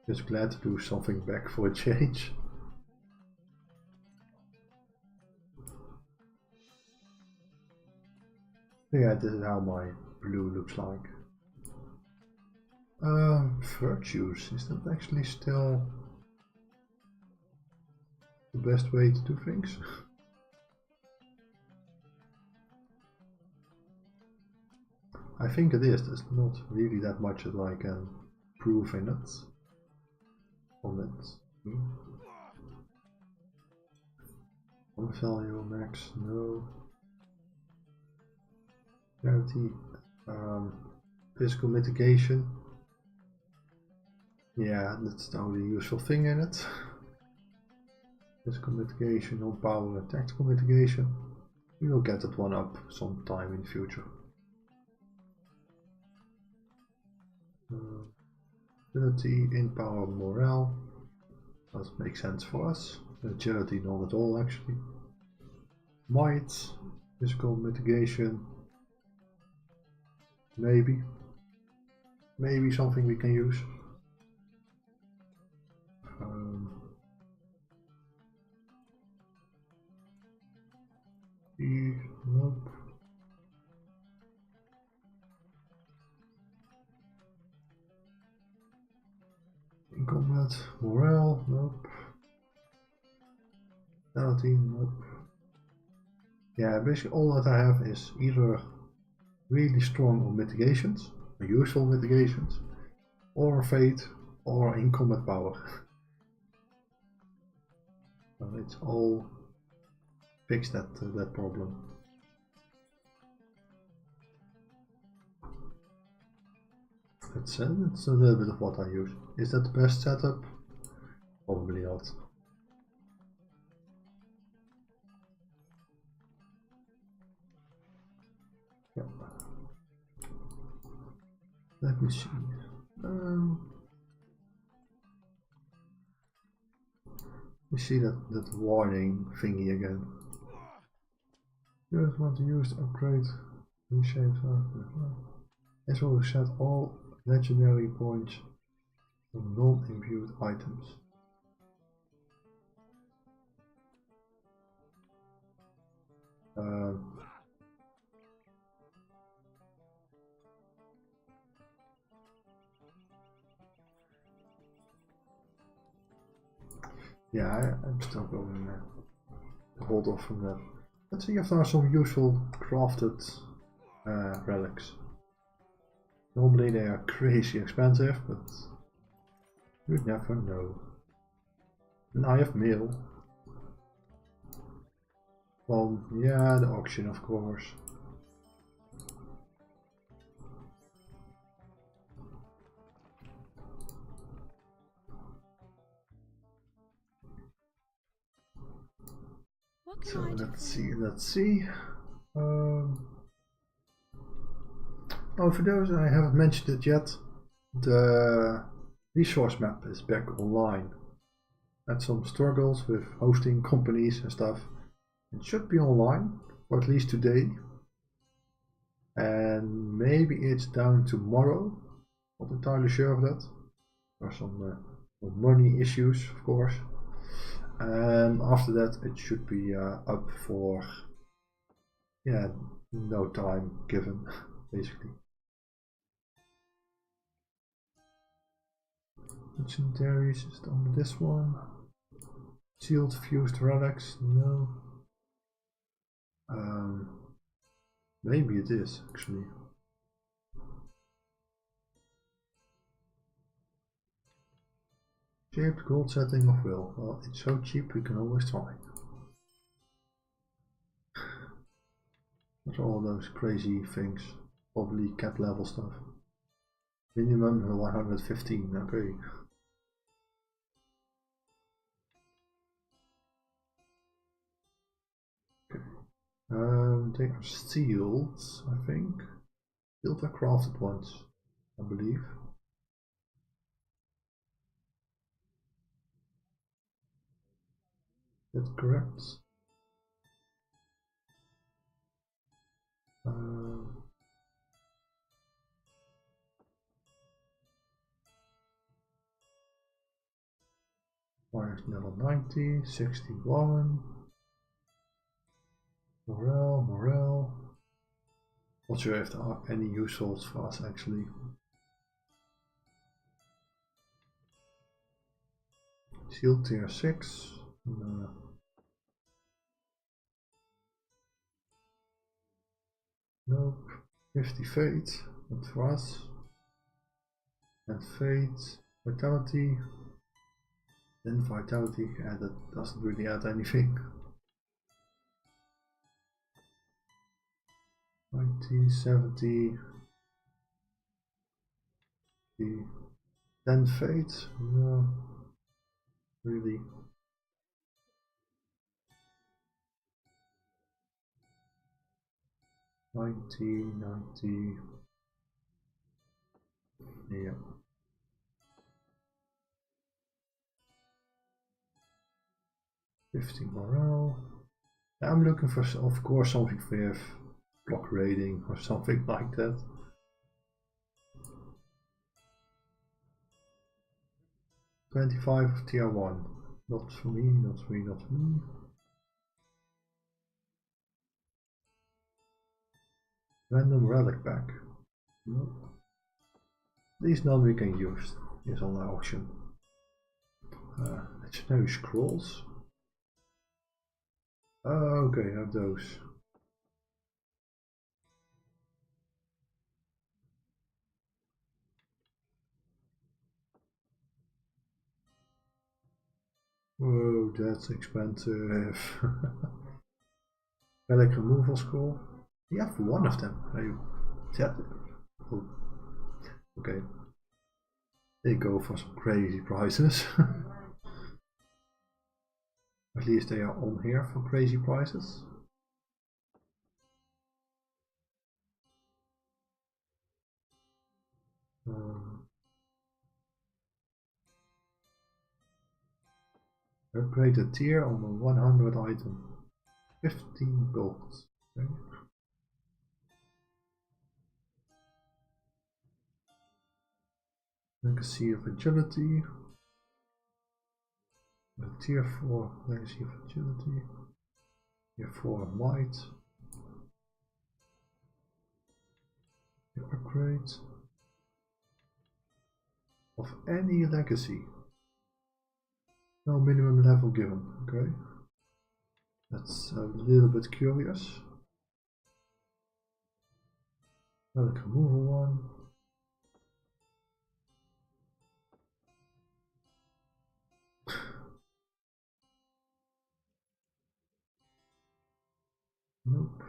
Just glad to do something back for a change. Yeah, this is how my blue looks like. Virtues, is that actually still the best way to do things? I think it is. There's not really that much that I can prove in it. On it. On value max, no. Clarity, physical mitigation. Yeah, that's the only useful thing in it. Physical mitigation, on power and tactical mitigation. We will get that one up sometime in the future. Ability, in power, morale. That makes sense for us. Agility, not at all actually. Might, physical mitigation. Maybe something we can use. Nope. In combat, morale, nope. Vitality, nope. Yeah, basically all that I have is either really strong on mitigations, or useful mitigations, or fate, or in combat power. So it's all fixed that problem. It's a little bit of what I use. Is that the best setup? Probably not. Yeah. Let me see. We see that warning thingy again. You just want to use the upgrade reshape. As well set all legendary points Some non-imbued items. Yeah, I'm still going to hold off from that. Let's see if there are some useful crafted relics. Normally they are crazy expensive, but you never know. And I have mail. Well, yeah, the auction, of course. What can So I do let's for you? see. Oh, for those I haven't mentioned it yet, the resource map is back online. Had some struggles with hosting companies and stuff. It should be online, or at least today. And maybe it's down tomorrow. Not entirely sure of that. There are some money issues, of course. And after that, it should be up for, yeah, no time given, basically. Legendaries is on this one. Sealed fused relics, no. Maybe it is actually. Shaped gold setting of will. Well, it's so cheap we can always try. What's all those crazy things? Probably cat level stuff. Minimum 115, okay. They are sealed, I think. Sealed are crafted ones, I believe. Is that correct? Fire level 90, 61. Morale. Not sure if there are any usefuls for us actually. Shield tier 6. Nope. 50 fate, not for us. And fate, vitality. Then vitality, yeah, that doesn't really add anything. 90, 70. Then fate, no, really. Ninety. Yeah. 50 morale. I'm looking for, of course, something with block raiding or something like that. $25 tier 1. Not for me, not for me, not for me. Random relic pack. No. At least none we can use is on the auction. Legendary scrolls. Oh, okay, I have those. Oh, that's expensive. Relic removal scroll. We have one of them. Oh, okay. They go for some crazy prices. At least they are on here for crazy prices. Upgrade the tier on a 100 item. 15 gold. Okay. Legacy of Agility. The tier 4 Legacy of Agility. Tier 4 Might. The upgrade of any legacy. No minimum level given. Okay. That's a little bit curious. Relic removal one. Nope.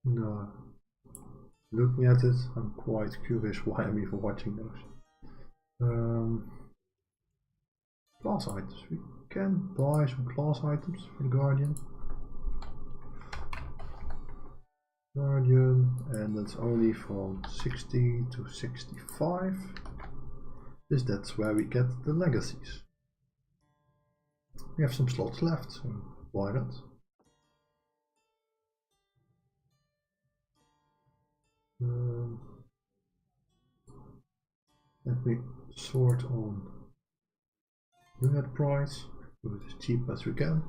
No. Looking at it, I'm quite curious why I'm even watching those. Class items. We can buy some class items for the Guardian. And that's only from 60 to 65. That's where we get the legacies. We have some slots left, so why not? Let me sort on unit price, do it as cheap as we can.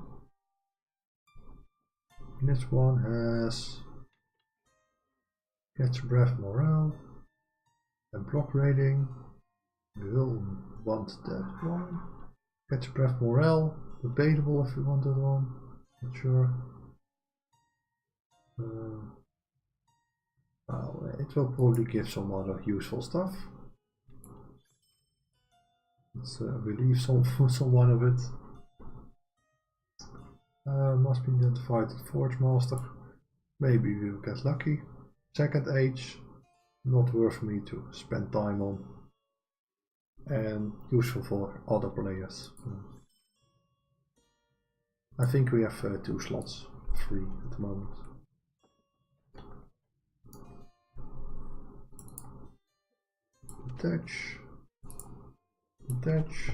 This one has Catch Breath Morale and block rating. We will want that one. Catch Breath Morale, debatable if we want that one, not sure. Well, it will probably give some other useful stuff. Let's relieve someone of it. Must be identified as Forge Master. Maybe we'll get lucky. Second age, not worth me to spend time on. And useful for other players. I think we have 2 slots free at the moment. Attach. Attach.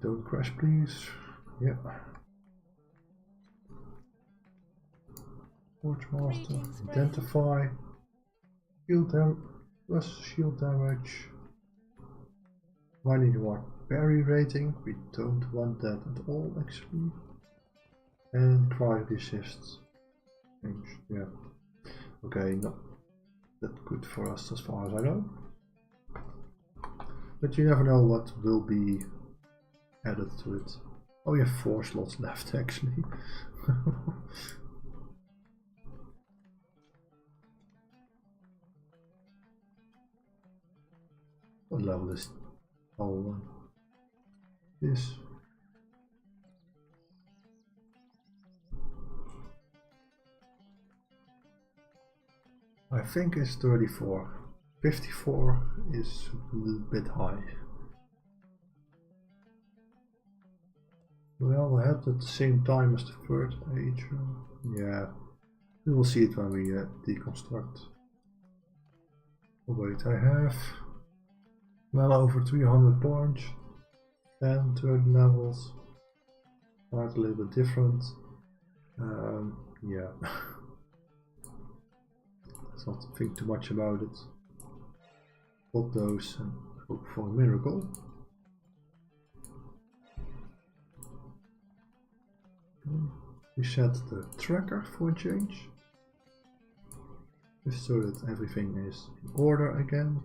Don't crash, please. Yeah. Forge Master. Identify. Shield damage. Plus shield damage. Mining Reward Parry rating. We don't want that at all, actually. And cryo resist. Range. Yeah. Okay, not that good for us as far as I know. But you never know what will be added to it. Oh, we have 4 slots left actually. What level is our one? This. I think it's 34. 54 is a little bit high. Well, we had at the same time as the third age. Yeah, we will see it when we deconstruct. Oh, wait, I have well over 300 points, 10, 30 levels. Quite a little bit different. Yeah. Let's not think too much about it. Pop those and hope for a miracle. Reset the tracker for a change, just so that everything is in order again.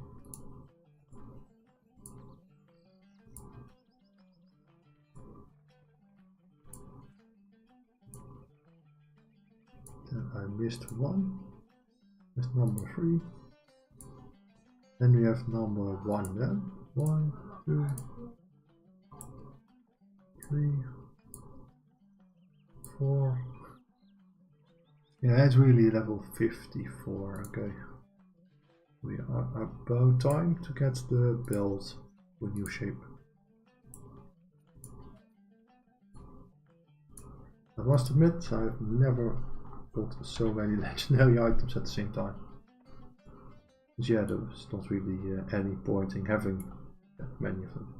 Then I missed one. That's number 3. Then we have number 1 then. 1, 2, 3, 4. Yeah, it's really level 54, okay. We are about time to get the belt to a new shape. I must admit, I've never got so many legendary items at the same time. Because yeah, there's not really any point in having that many of them.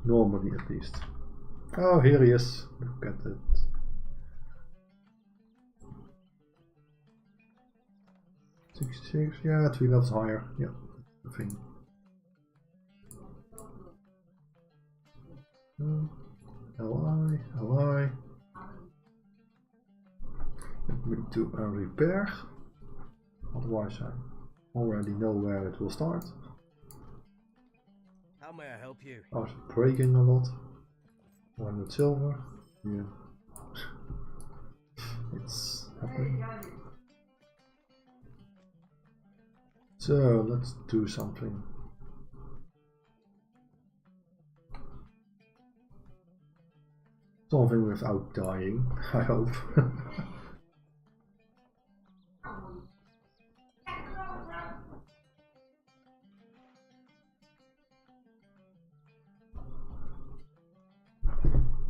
Normally at least. Oh, here he is. Look at it. $66, yeah, 3 levels higher. Yeah, that's the thing. Li. Let me do a repair. Otherwise, I already know where it will start. How may I help you? I was breaking a lot. 100 silver. Yeah. It's happening. So let's do something. Something without dying, I hope.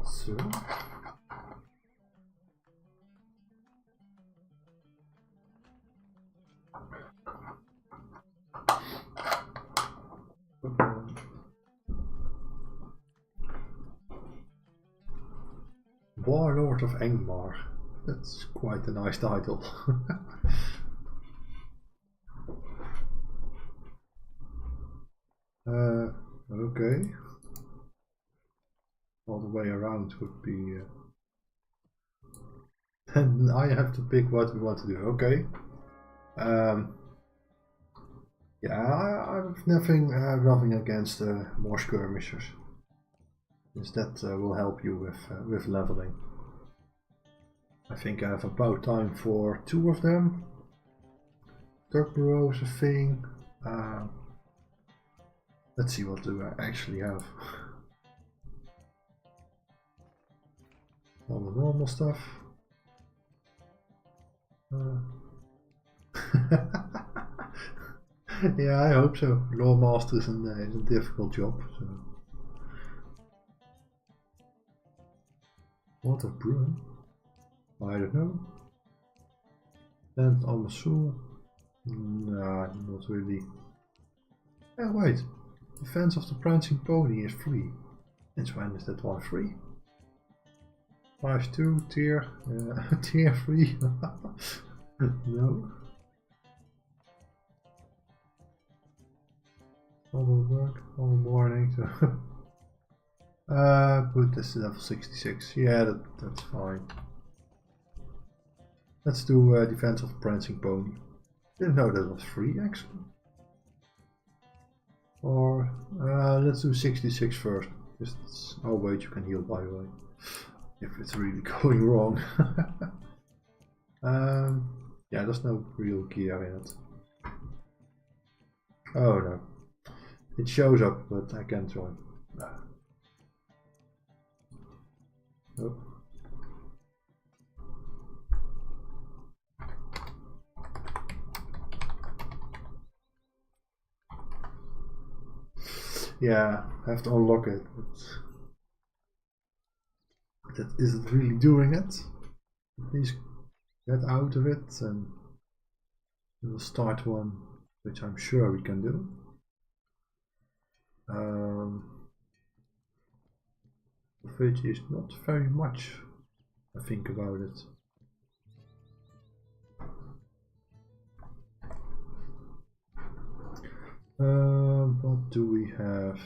So. Warlord of Angmar. That's quite a nice title. Okay. All the way around would be... and I have to pick what we want to do. Okay. Yeah, I have nothing against more skirmishers. Because that will help you with leveling. I think I have about time for 2 of them. Duckburrow is a thing. Let's see, what do I actually have? All the normal stuff. Yeah, I hope so. Law Master is a difficult job. So. What of Bruin? I don't know. And Amasul? Nah, not really. Oh wait, Defense of the Prancing Pony is free. And when is that one free? 5-2 tier, tier 3. No. All work, all morning. So. Put this level 66. Yeah, that's fine. Let's do Defense of the Prancing Pony. Didn't know that was free actually. Or let's do 66 first. Just, oh wait, you can heal by the way. If it's really going wrong. Yeah, there's no real gear in it. Oh no. It shows up, but I can't join. Nope. Yeah, I have to unlock it, but that isn't really doing it. Please get out of it and we'll start one, which I'm sure we can do. Which is not very much, I think about it. What do we have?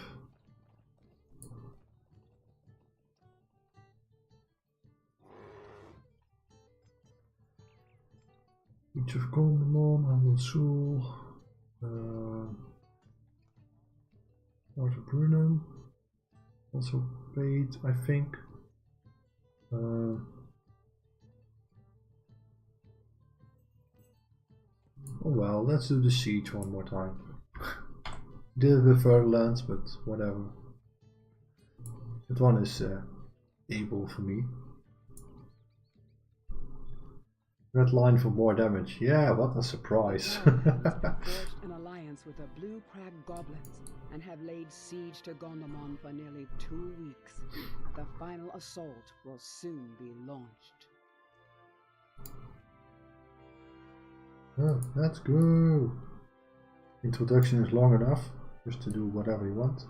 Each of Gondemon, Amasul, Arthur Brunnen, also paid, I think. Oh well, let's do the siege one more time. Did it with Furlands, but whatever. That one is able for me. Red line for more damage. Yeah, what a surprise. Forged an alliance with the Blue Crag Goblins and have laid siege to Gondomon for nearly 2 weeks. The final assault will soon be launched. Oh, let's go. Introduction is long enough just to do whatever you want.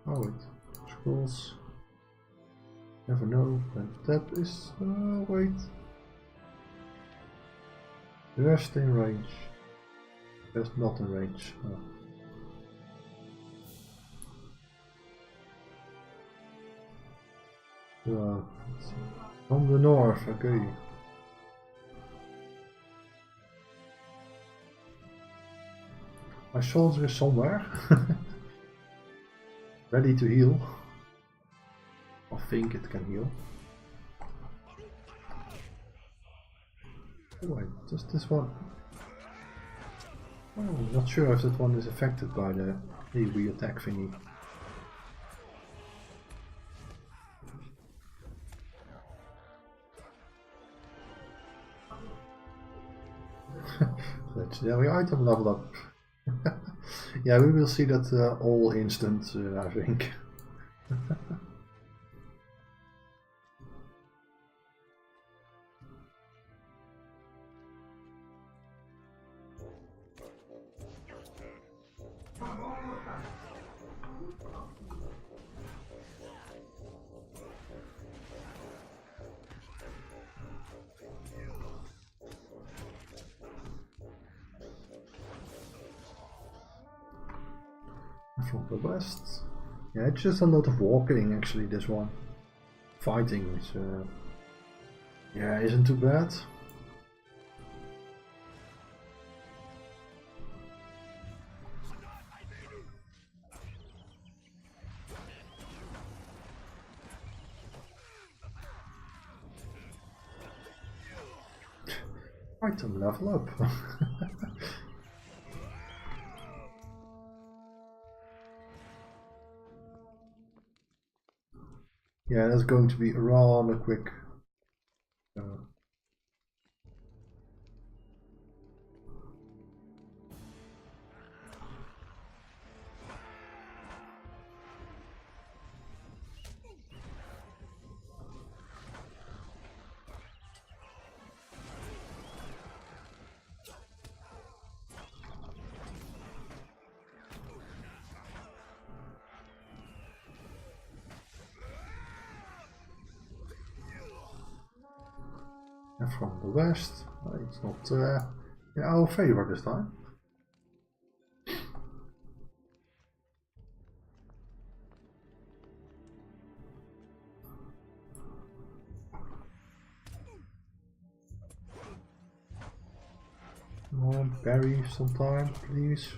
Oh wait, scrolls. Never know, but that is. Oh wait. Just in range. Just not in range. Oh. From the north, okay. My soldier is somewhere. Ready to heal. I think it can heal. Oh wait, just this one. Oh, not sure if that one is affected by the AoE attack thingy. Legendary item level up. Yeah, we will see that all instant, I think. From the west. Yeah, it's just a lot of walking actually, this one. Fighting is yeah, isn't too bad. Item level up. Yeah, that's going to be rather quick. And from the west, it's not in our favor this time. Come on, parry sometime, please.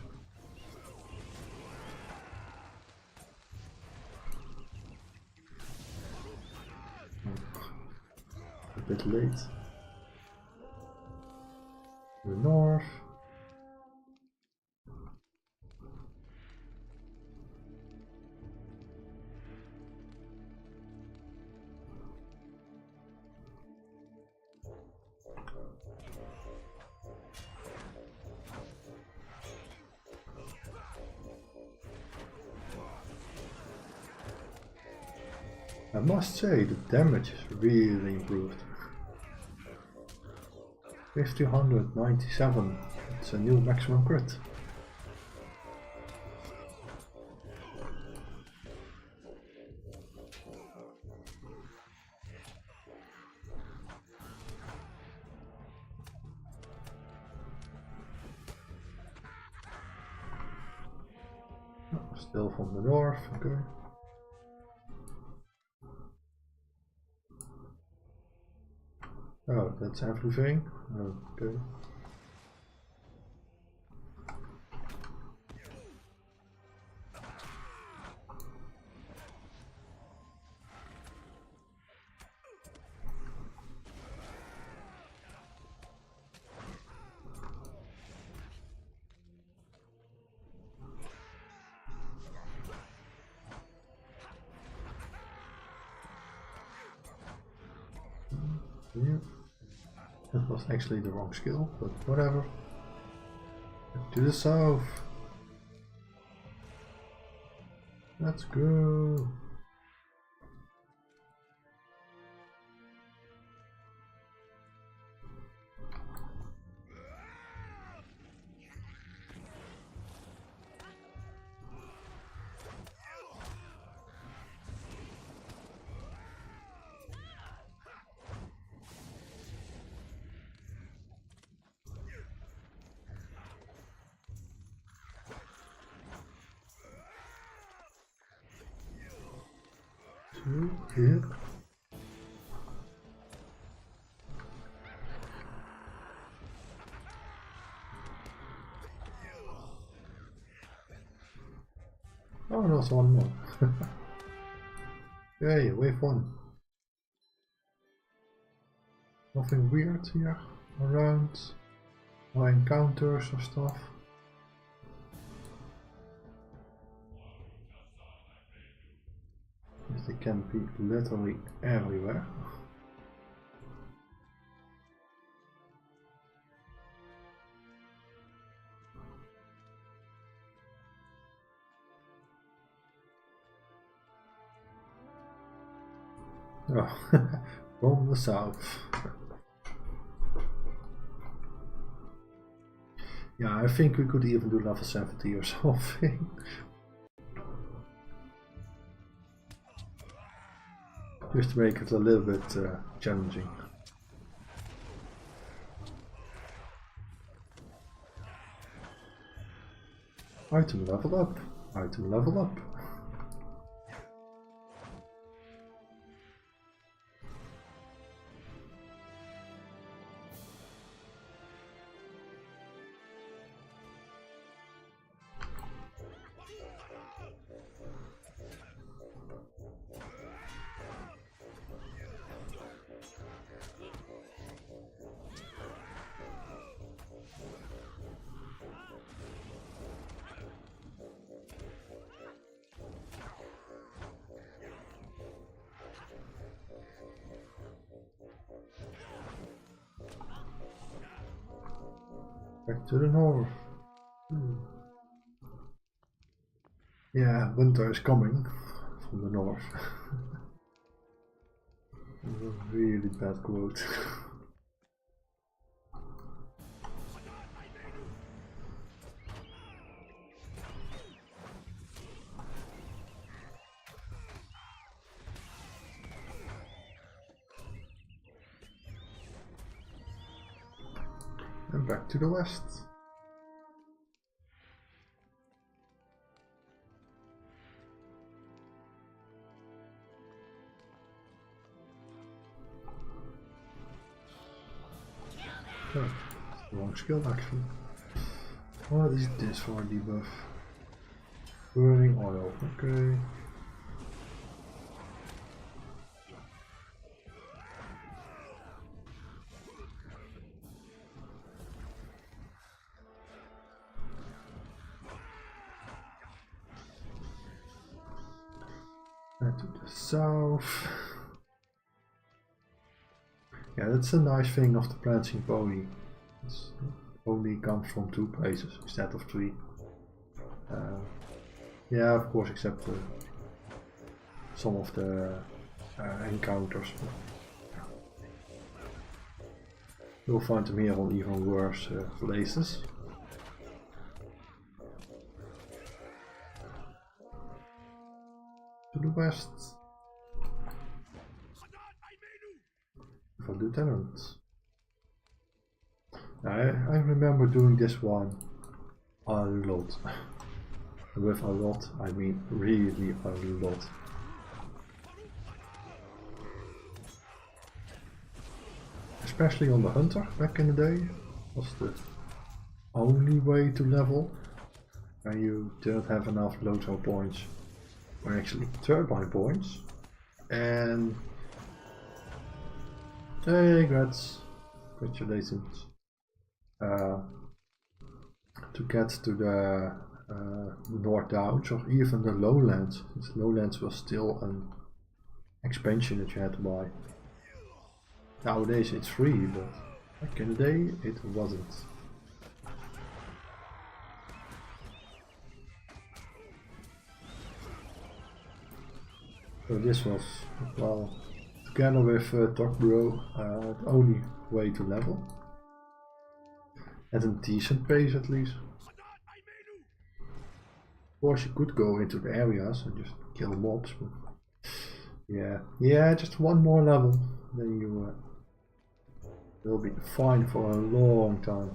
A bit late. To the north. I must say the damage is really improved. 1597, it's a new maximum crit. Oh, still from the north, okay. Oh, that's everything? Okay. Yeah. That was actually the wrong skill, but whatever. To the south. Let's go. Here. Oh, there's one more. Yay, wave 1. Nothing weird here around. No encounters or stuff. They can be literally everywhere. Oh, from the south. Yeah, I think we could even do level 70 or something. Just to make it a little bit challenging. Item level up. Item level up. Back to the north. Yeah, winter is coming from the north. That's a really bad quote. And back to the west. Oh, that's the wrong skill actually. What is this for a debuff? Burning oil, okay. And to the south. Yeah, that's a nice thing of the branching pony. It only comes from 2 places instead of 3. Yeah, of course, except some of the encounters. You'll find them here on even worse places. To the west. For Lieutenant. I remember doing this one a lot. With a lot, I mean really a lot. Especially on the Hunter back in the day, was the only way to level when you didn't have enough LOTRO points, or actually turbine points. And hey, congratulations. To get to the North Downs or even the Lowlands, since Lowlands was still an expansion that you had to buy. Nowadays it's free, but Back in the day, it wasn't. So this was, well, together with Talkbro, the only way to level. At a decent pace at least. Of course you could go into the areas and just kill mobs, but yeah, just one more level, then you will be fine for a long time.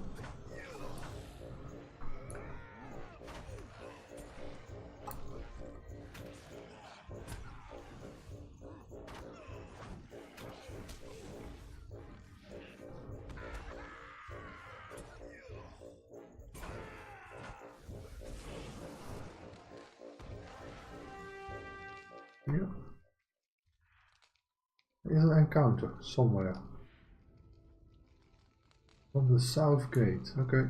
Yeah. There's an encounter somewhere. On the south gate, okay.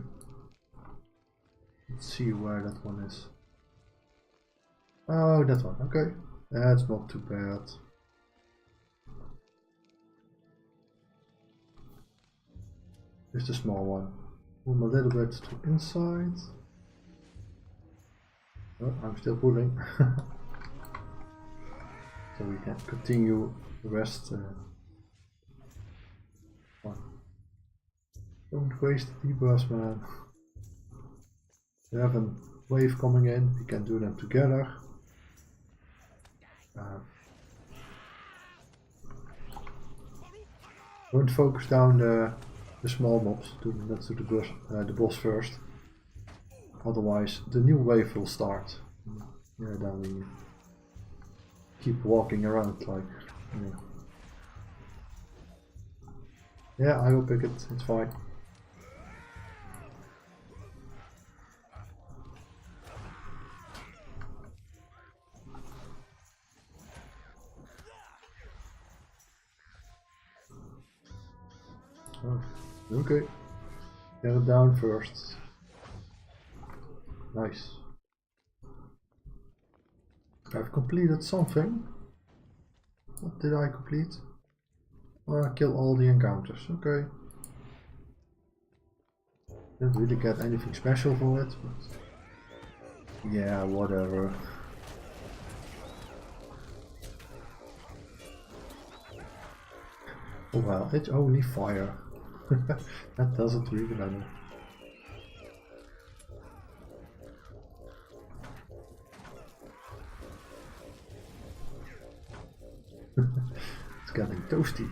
Let's see where that one is. Oh, that one, okay. That's not too bad. Just a small one. Move a little bit to inside. Oh, I'm still pulling. So we can continue the rest. Don't waste the debuffs, man. We have a wave coming in, we can do them together. Don't focus down the small mobs, let's do the boss first. Otherwise the new wave will start. Yeah, then we keep walking around like, yeah, I will pick it, it's fine. Oh, okay, get it down first. Nice. I've completed something. What did I complete? Kill all the encounters, okay. Didn't really get anything special for it, but yeah, whatever. Oh well, it's only fire. That doesn't really matter. It's getting toasty.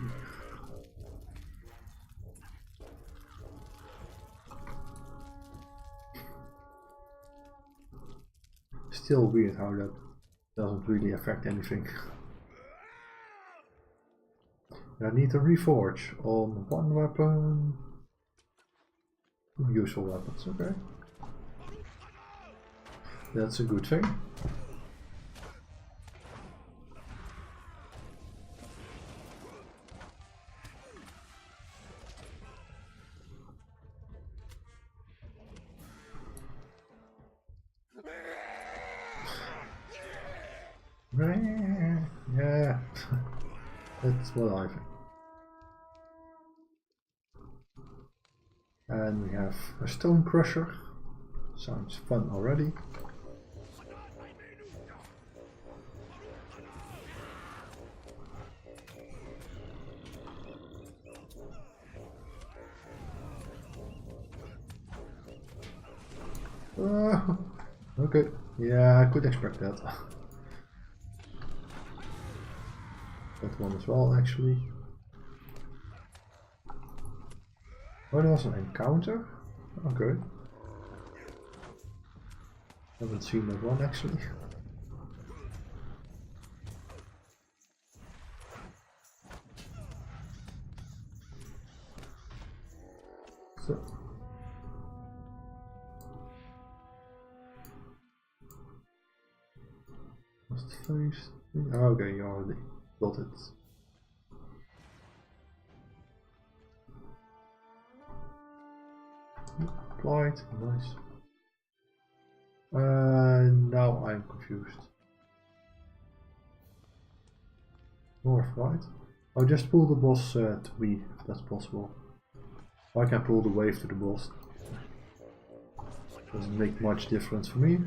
Still weird how that doesn't really affect anything. I need to reforge on one weapon. Useful weapons, okay. That's a good thing. Yeah, that's what I think. And we have a stone crusher. Sounds fun already. Okay, yeah, I could expect that. That one as well, actually. Oh, there was an encounter? Okay. Haven't seen that one actually. So. Must face. Okay, you already got it. Applied, nice. Now I'm confused. North, right? Oh, just pull the boss to me, if that's possible. I can pull the wave to the boss. Doesn't make much difference for me.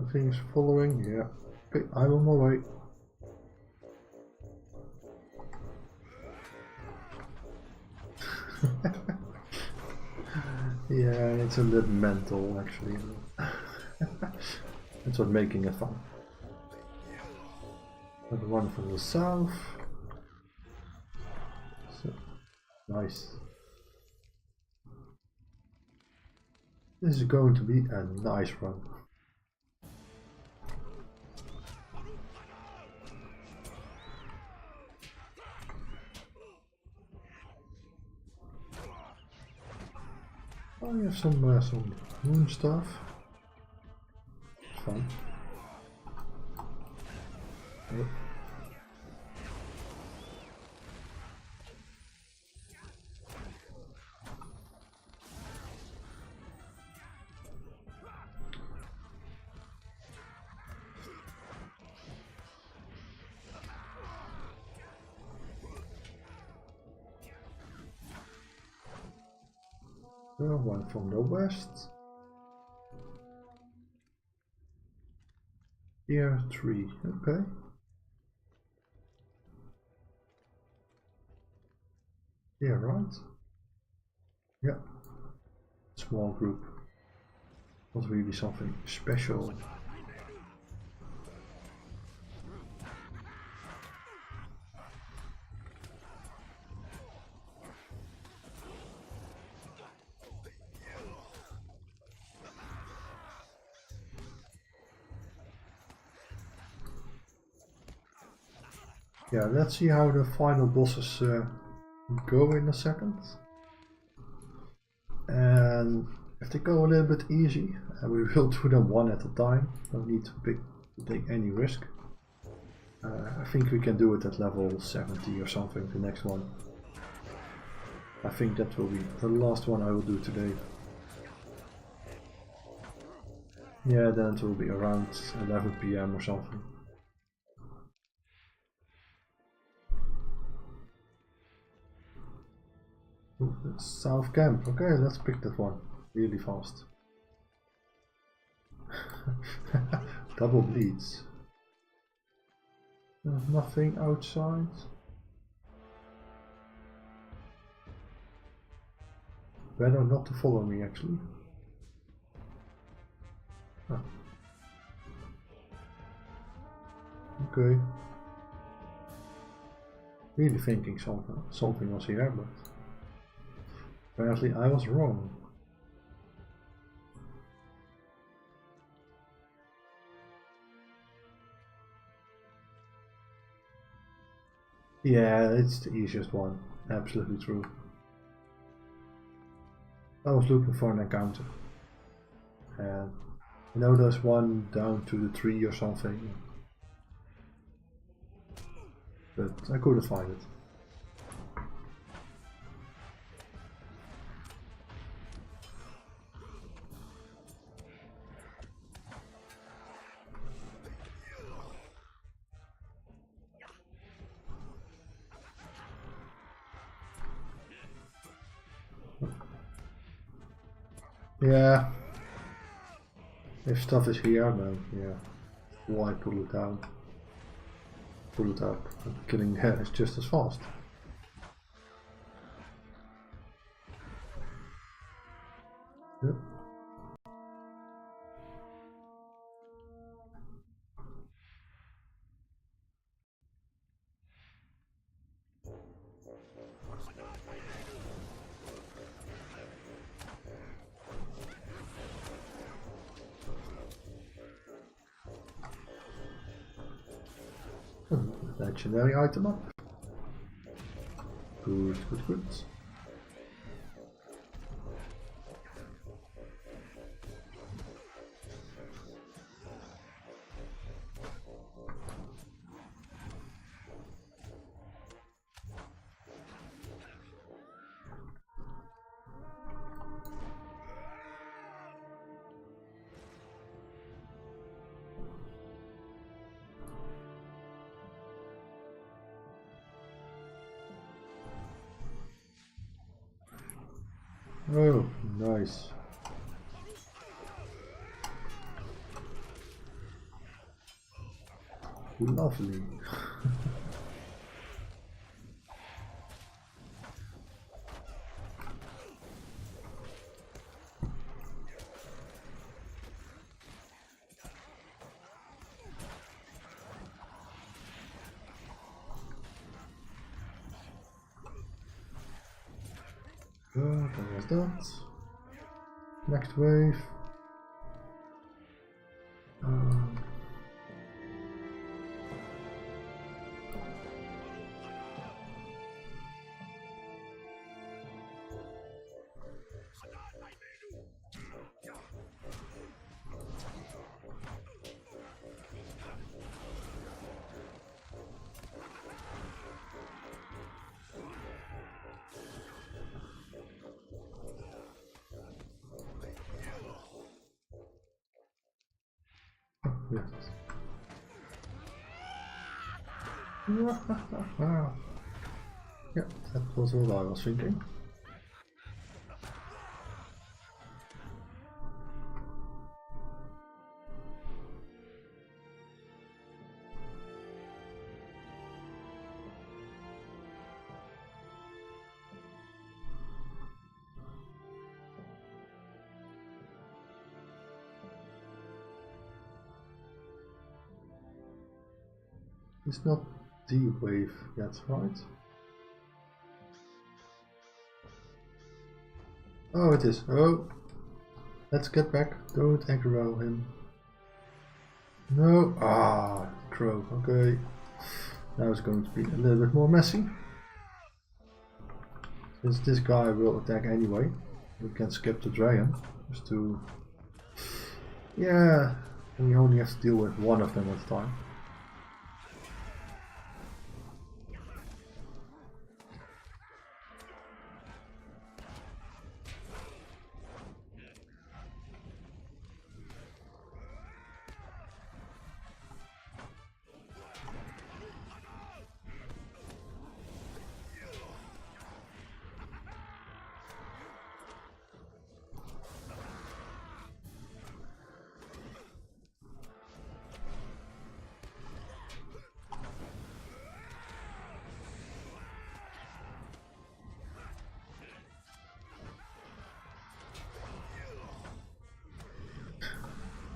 Everything's following, yeah. Okay, I'm on my way. Yeah, it's a bit mental actually. That's what making it fun. Another one from the south. So, nice. This is going to be a nice run. Oh, you have some moon stuff. It's fun. Yep. One from the west. Here 3, okay. Yeah, right. Yeah. Small group. Not really something special. Yeah, let's see how the final bosses go in a second. And if they go a little bit easy, we will do them one at a time. Don't need to take any risk. I think we can do it at level 70 or something, the next one. I think that will be the last one I will do today. Yeah, then it will be around 11 PM or something. Ooh, South Camp. Okay, let's pick that one really fast. Double bleeds. Nothing outside. Better not to follow me actually. Oh. Okay. Really thinking something was here, but apparently I was wrong. Yeah, it's the easiest one. Absolutely true. I was looking for an encounter. And I know there's one down to the tree or something. But I couldn't find it. Yeah. If stuff is here, then yeah. Why pull it down? Pull it up. Killing is just as fast. Yep. Legendary item up. Good, good, good. Oh, nice. Lovely. That was that. Next wave. Yes. Yeah, that was what I was thinking. It's not the wave yet, right? Oh, it is. Oh, let's get back. Don't aggro him. No. Ah, crow. Okay. Now it's going to be a little bit more messy. Since this guy will attack anyway, we can skip the dragon. Just to... Yeah, we only have to deal with one of them at a time.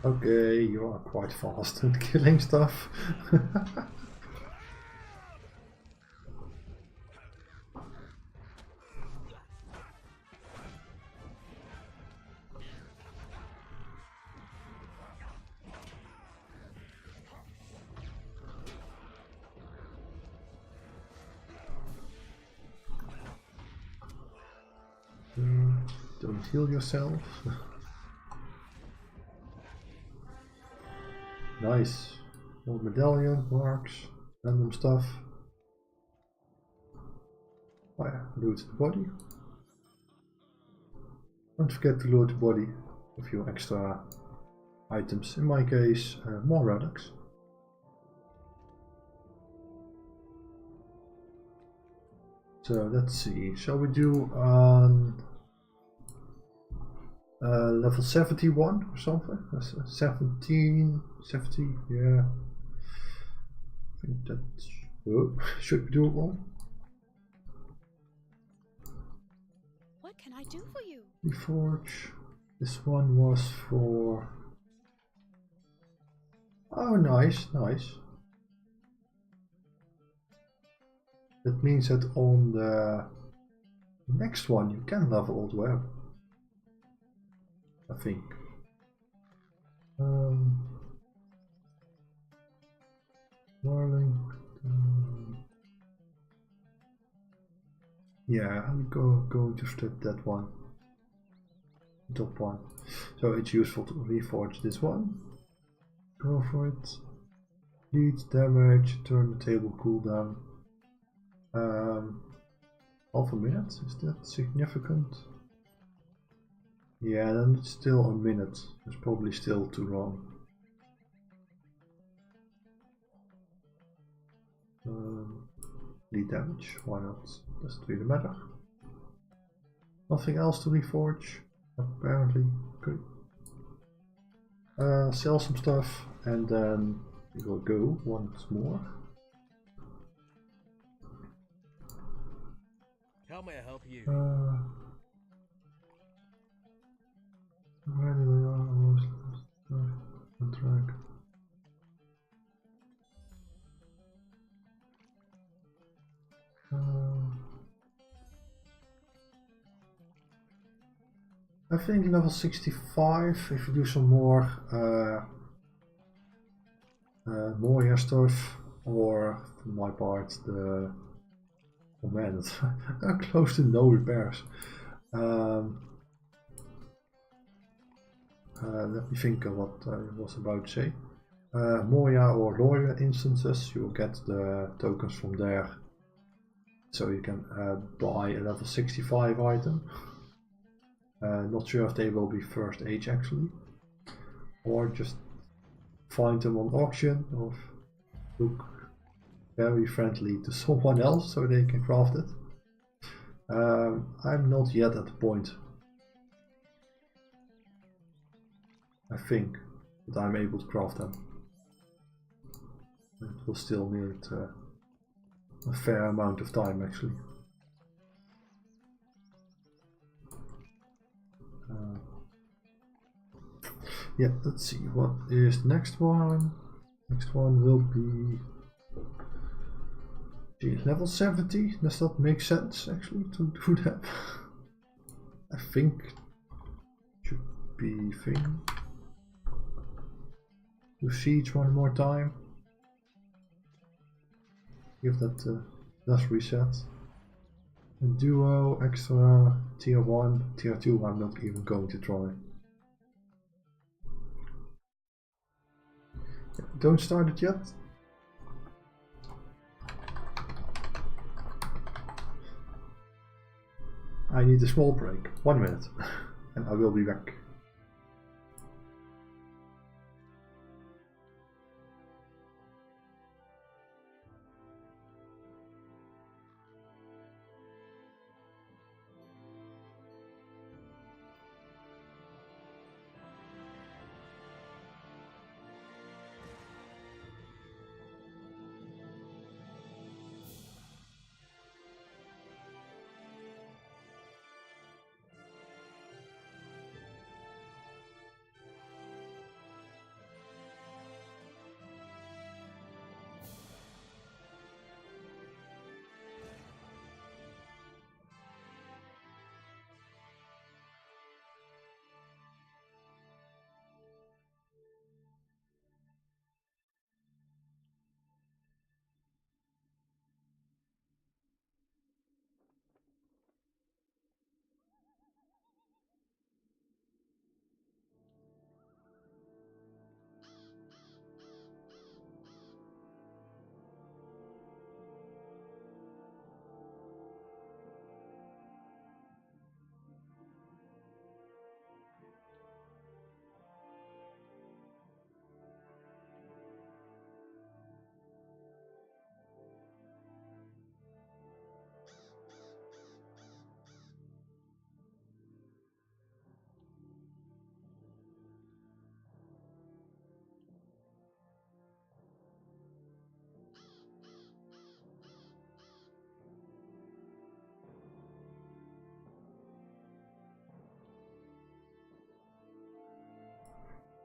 Okay, you are quite fast at killing stuff. Don't heal yourself. Nice. More medallion, marks, random stuff. Oh yeah, loot the body. Don't forget to loot the body. A few extra items. In my case, more relics. So let's see. Shall we do level 71 or something? 17, 70, yeah. I think that should be doable. What can I do for you? Reforge. This one was for... Oh, nice, nice. That means that on the next one you can level all the way up. I think. Darling. Yeah, I'm going to strip that one. Top one. So it's useful to reforge this one. Go for it. Lead damage, turn the table cooldown. Half a minute, is that significant? Yeah, then it's still a minute. It's probably still too long. Lead damage, why not? Doesn't really matter. Nothing else to reforge, apparently. Good. Sell some stuff and then we will go once more. How may I help you? Where did I almost on track? I think level 65, if you do some more Moria stuff, or for my part, the oh man, it's close to no repairs. Let me think of what I was about to say. Moria or Lawyer instances, you will get the tokens from there, so you can buy a level 65 item. Not sure if they will be first age actually, or just find them on auction or look very friendly to someone else so they can craft it. I'm not yet at the point, I think, that I'm able to craft them. It will still need a fair amount of time actually. Yeah, let's see, what is the next one? Next one will be level 70. Does that make sense actually to do that? I think should be thing. Do siege one more time. Give that does reset. And duo, extra, tier 1, tier 2 I'm not even going to try. Don't start it yet. I need a small break. 1 minute. And I will be back.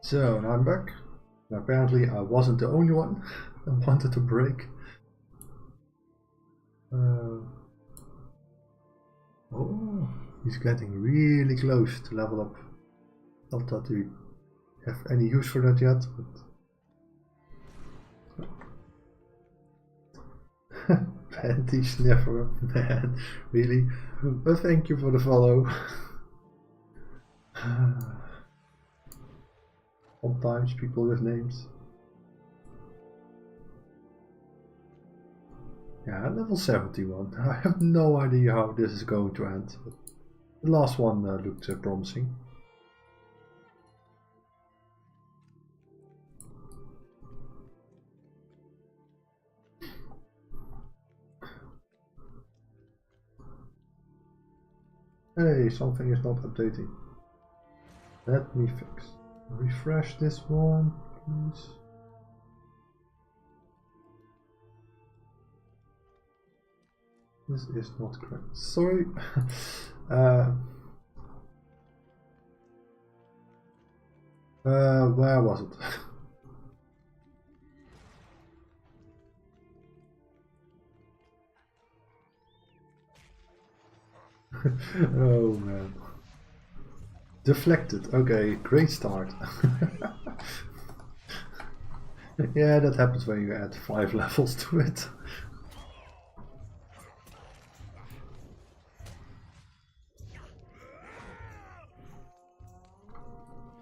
So now I'm back. And apparently I wasn't the only one that wanted to break. Oh, he's getting really close to level up. Not that we have any use for that yet, but Panty Sniffer, man, really? But thank you for the follow. Sometimes people with names. Yeah, level 71. I have no idea how this is going to end. But the last one looked promising. Hey, something is not updating. Let me fix. Refresh this one, please. This is not correct. Sorry. Where was it? Oh man. Deflected. Okay, great start. Yeah, that happens when you add 5 levels to it.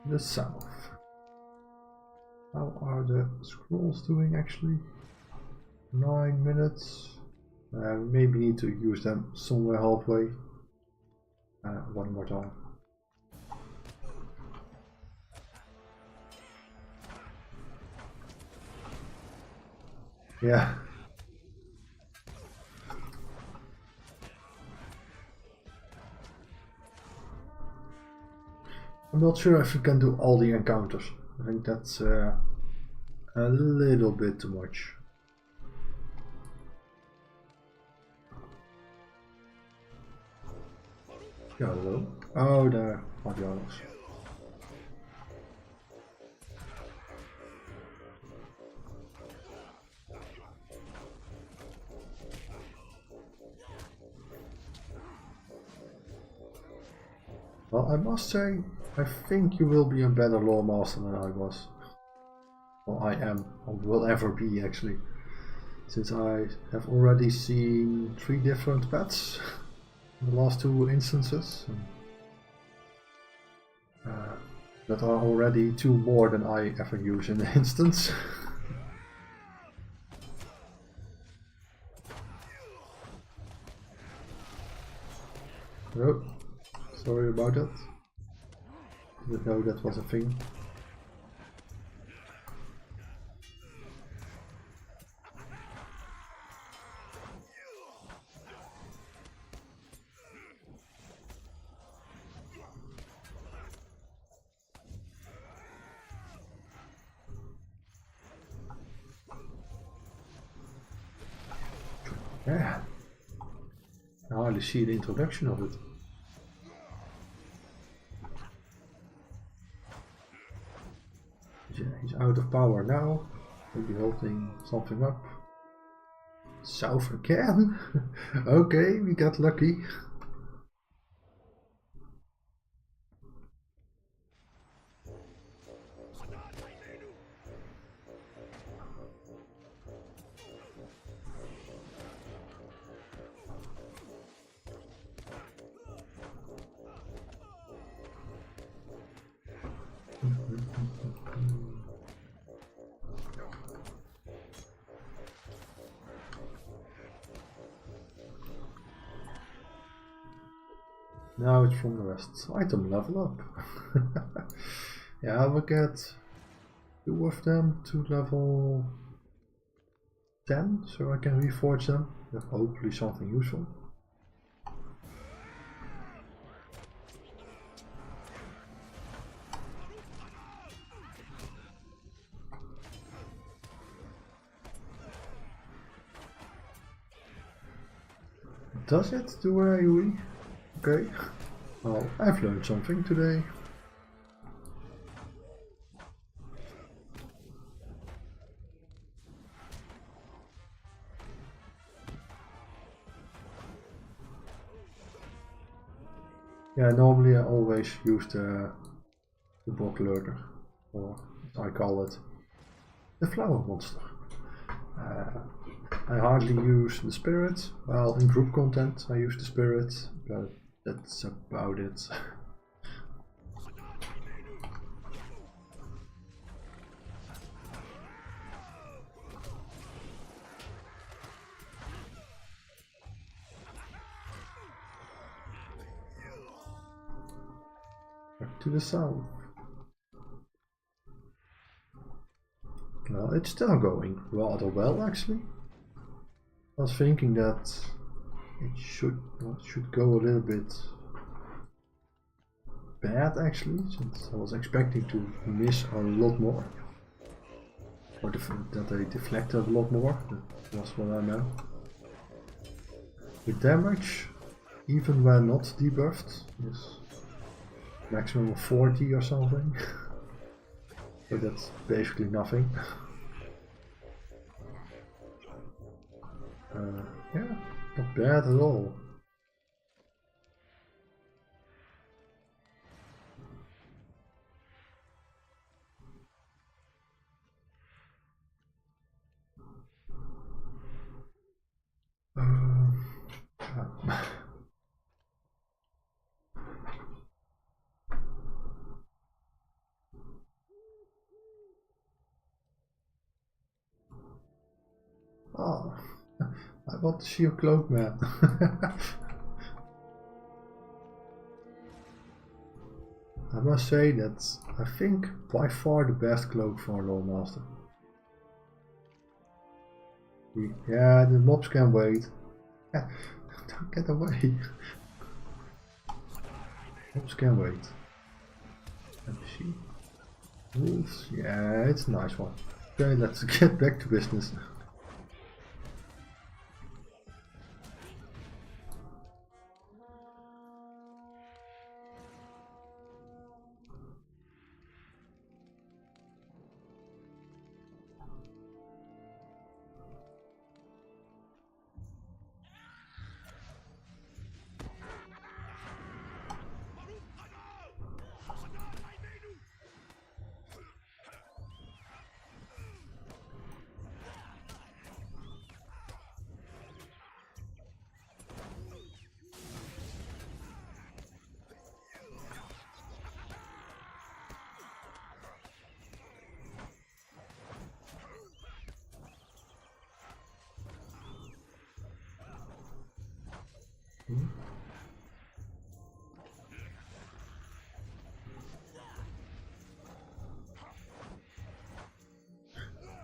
The south. How are the scrolls doing actually? 9 minutes. Maybe need to use them somewhere halfway. One more time. Yeah. I'm not sure if you can do all the encounters. I think that's a little bit too much. Hello. Oh, there are the others. Well, I must say, I think you will be a better lore master than I was. Well, I am, or will ever be actually. Since I have already seen 3 different pets in the last 2 instances. That are already 2 more than I ever use in the instance. Oh, sorry about that. Didn't know that was a thing. Yeah. I hardly see the introduction of it. Yeah, he's out of power now. Maybe holding something up. South again? Okay, we got lucky. Now it's from the west. Item level up. Yeah, I will get 2 of them to level 10, so I can reforge them with hopefully something useful. Does it do a AoE? Okay. Well, I've learned something today. Yeah, normally I always use the bog lurker, or as I call it, the flower monster. I hardly use the spirit. Well, in group content I use the spirit, but that's about it. Back to the south. Well, it's still going rather well actually. I was thinking that it should go a little bit bad actually, since I was expecting to miss a lot more. Or that they deflected a lot more, that was what I meant. The damage, even when not debuffed, is maximum of 40 or something. So that's basically nothing. Yeah, not bad at all. Oh, I want to see your cloak, man. I must say that's, I think, by far the best cloak for a Lawmaster. Yeah, the mobs can wait. Don't get away. Mobs can wait. Let me see. Wolves, yeah, it's a nice one. Okay, let's get back to business.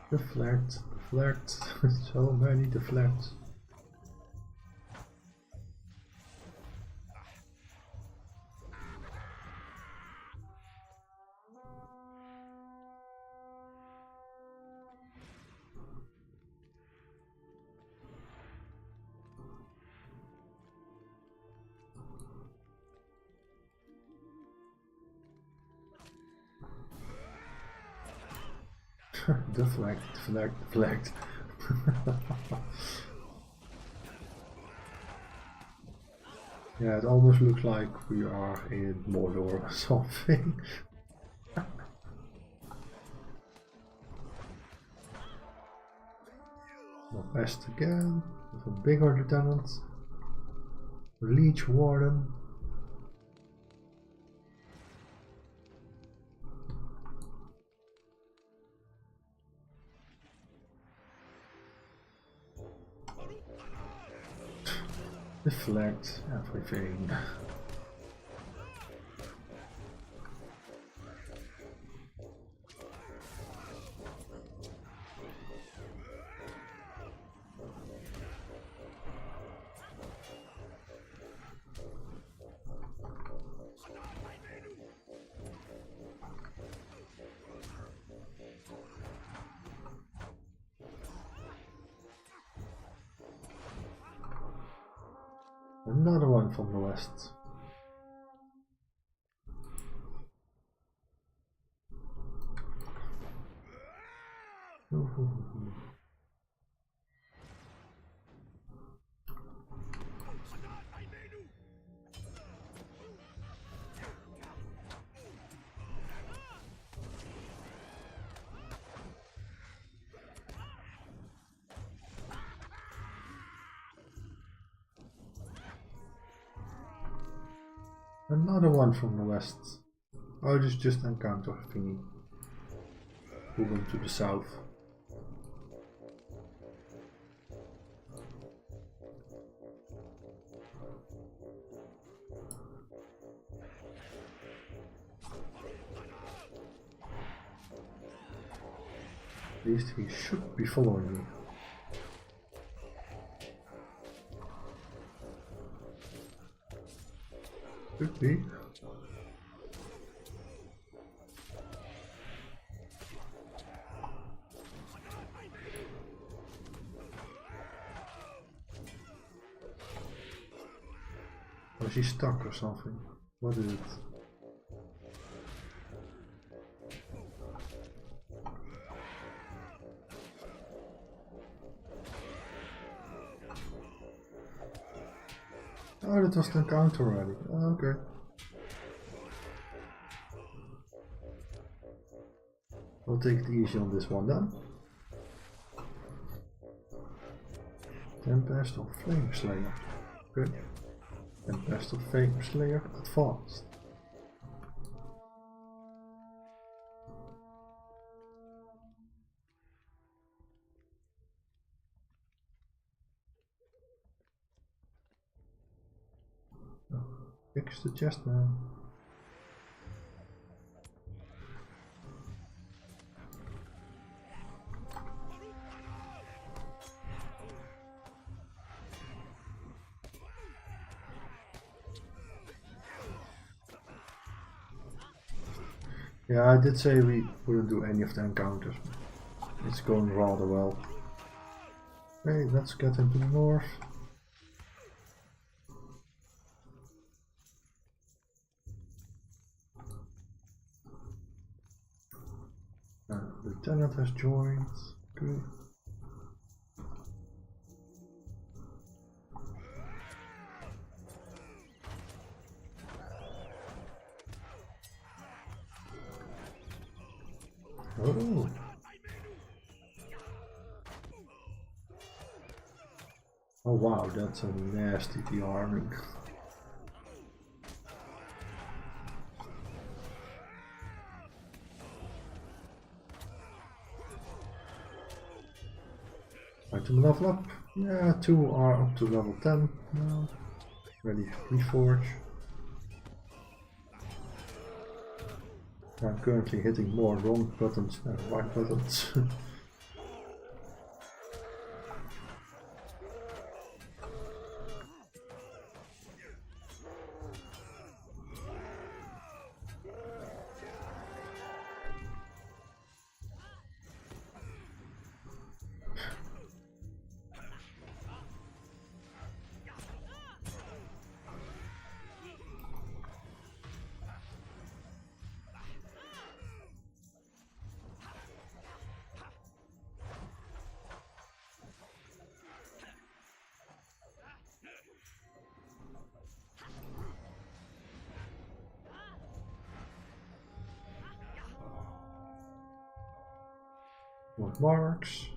Deflect, deflect, so many deflects. Deflect, deflect, deflect. Yeah, it almost looks like we are in Mordor or something. West again, with a bigger lieutenant. Leech Warden. Deflect everything. Another one from the west. Another one from the west. Oh, this is just encounter thingy. Moving to the south. At least he should be following me. Could be. Is he stuck or something? What is it? Oh, that was the encounter already. Oh, okay. We'll take it easy on this one then. Tempest of Flame Slayer. Good. Tempest of Flame Slayer advanced. Fix the chest now. Yeah, I did say we wouldn't do any of the encounters. It's going rather well. Okay, let's get into the north. Lieutenant has joined. Good. Oh. Oh wow, that's a nasty de-arming. Item level up. Yeah, 2 are up to level 10 now. Ready to reforge. I'm currently hitting more wrong buttons than right buttons. More marks,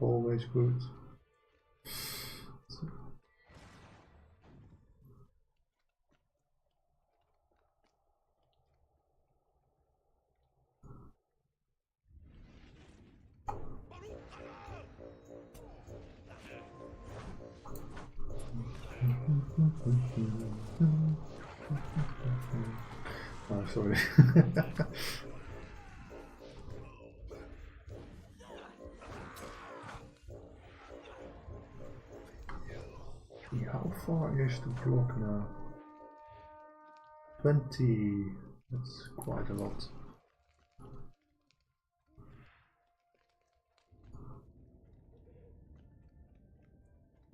always good. Oh, sorry. How far is the block now? 20. That's quite a lot.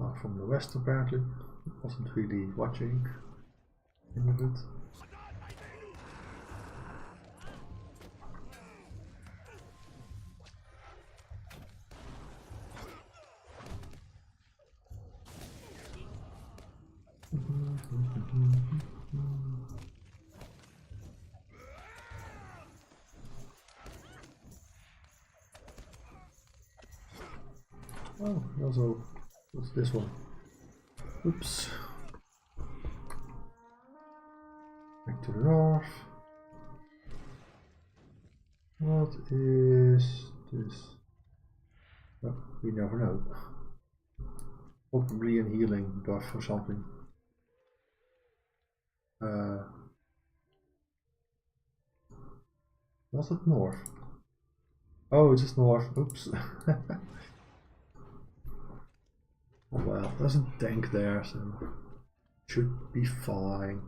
Oh, from the west apparently. Wasn't really watching any of it. Oh, also, what's this one? Oops. Back to the north. What is this? Oh, we never know. Probably a healing buff or something. Was it north? Oh, it's just north. Oops. Well, there's a tank there, so should be fine.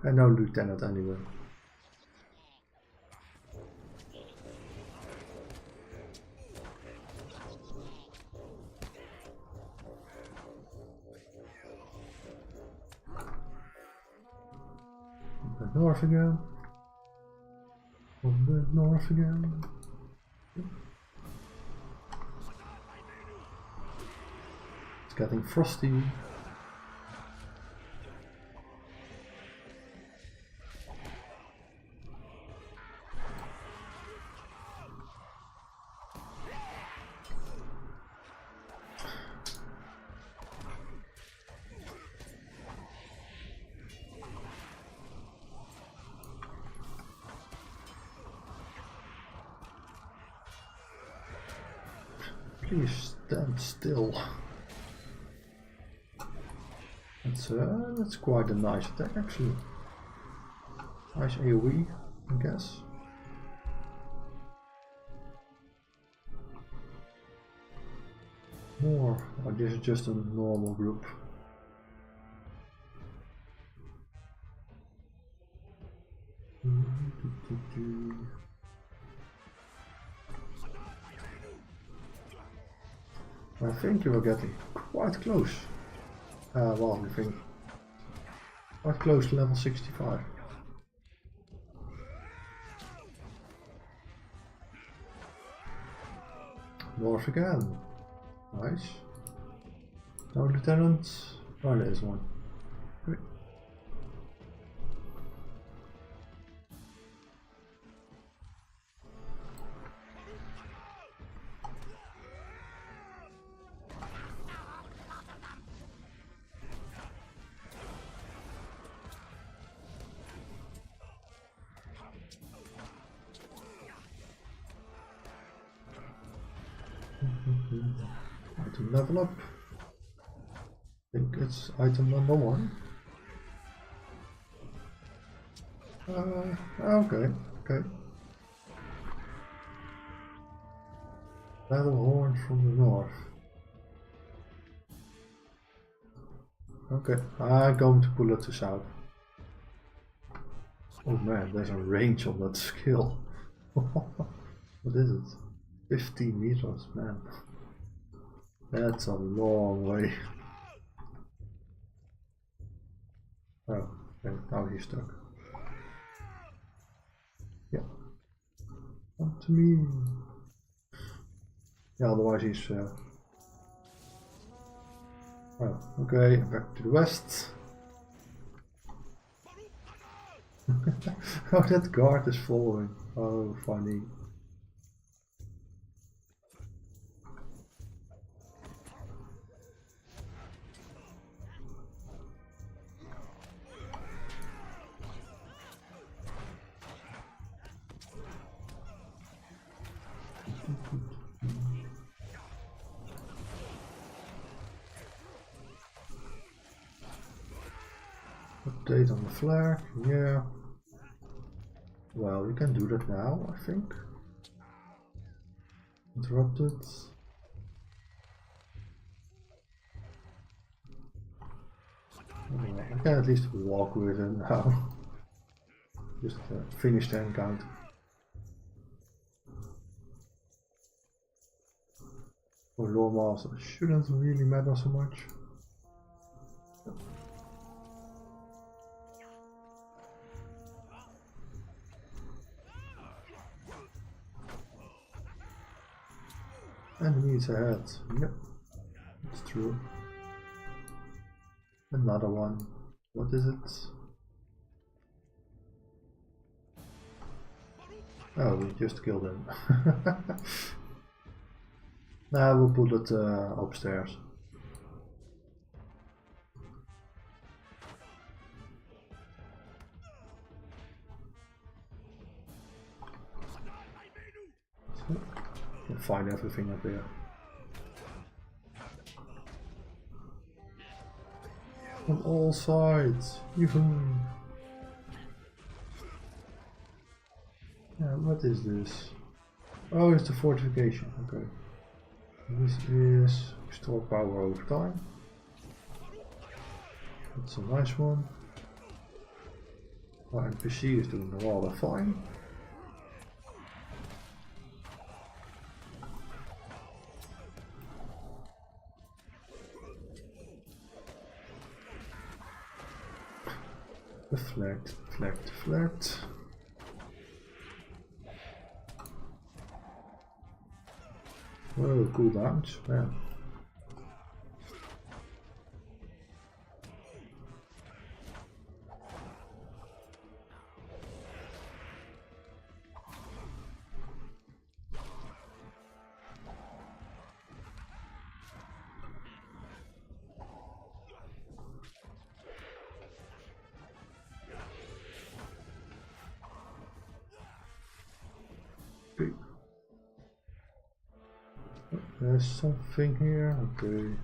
And no lieutenant anyway. north again. On the north again. It's getting frosty. Please stand still. That's quite a nice attack actually. Nice AoE, I guess. More. Oh, this is just a normal group. I think you are getting quite close. Well, I think quite close to level 65. North again. Nice. No lieutenant. Oh, there is one. Great. Item level up. I think it's item number 1. Okay. Battle horn from the north. Okay, I'm going to pull it to south. Oh man, there's a range on that skill. What is it? 15 meters, man. That's a long way. Oh, okay, now he's stuck. Yeah. Come to me. Yeah, otherwise he's... Oh, okay, back to the west. Oh, that guard is following. Oh, funny. Update on the flag, yeah. Well, you can do that now, I think. Interrupted. I can at least walk with him now. Just finish the encounter. For Lore Master shouldn't really matter so much. Enemies ahead. Yep, it's true. Another one. What is it? Oh, we just killed him. Now we'll put it upstairs. So, can find everything up there. On all sides. Yoo-hoo. Yeah, what is this? Oh, it's the fortification. Okay. This is restore power over time. That's a nice one. Our NPC is doing rather fine. Reflect. Deflect. Whoa, cooldowns, man. Okay. There's something here. Okay.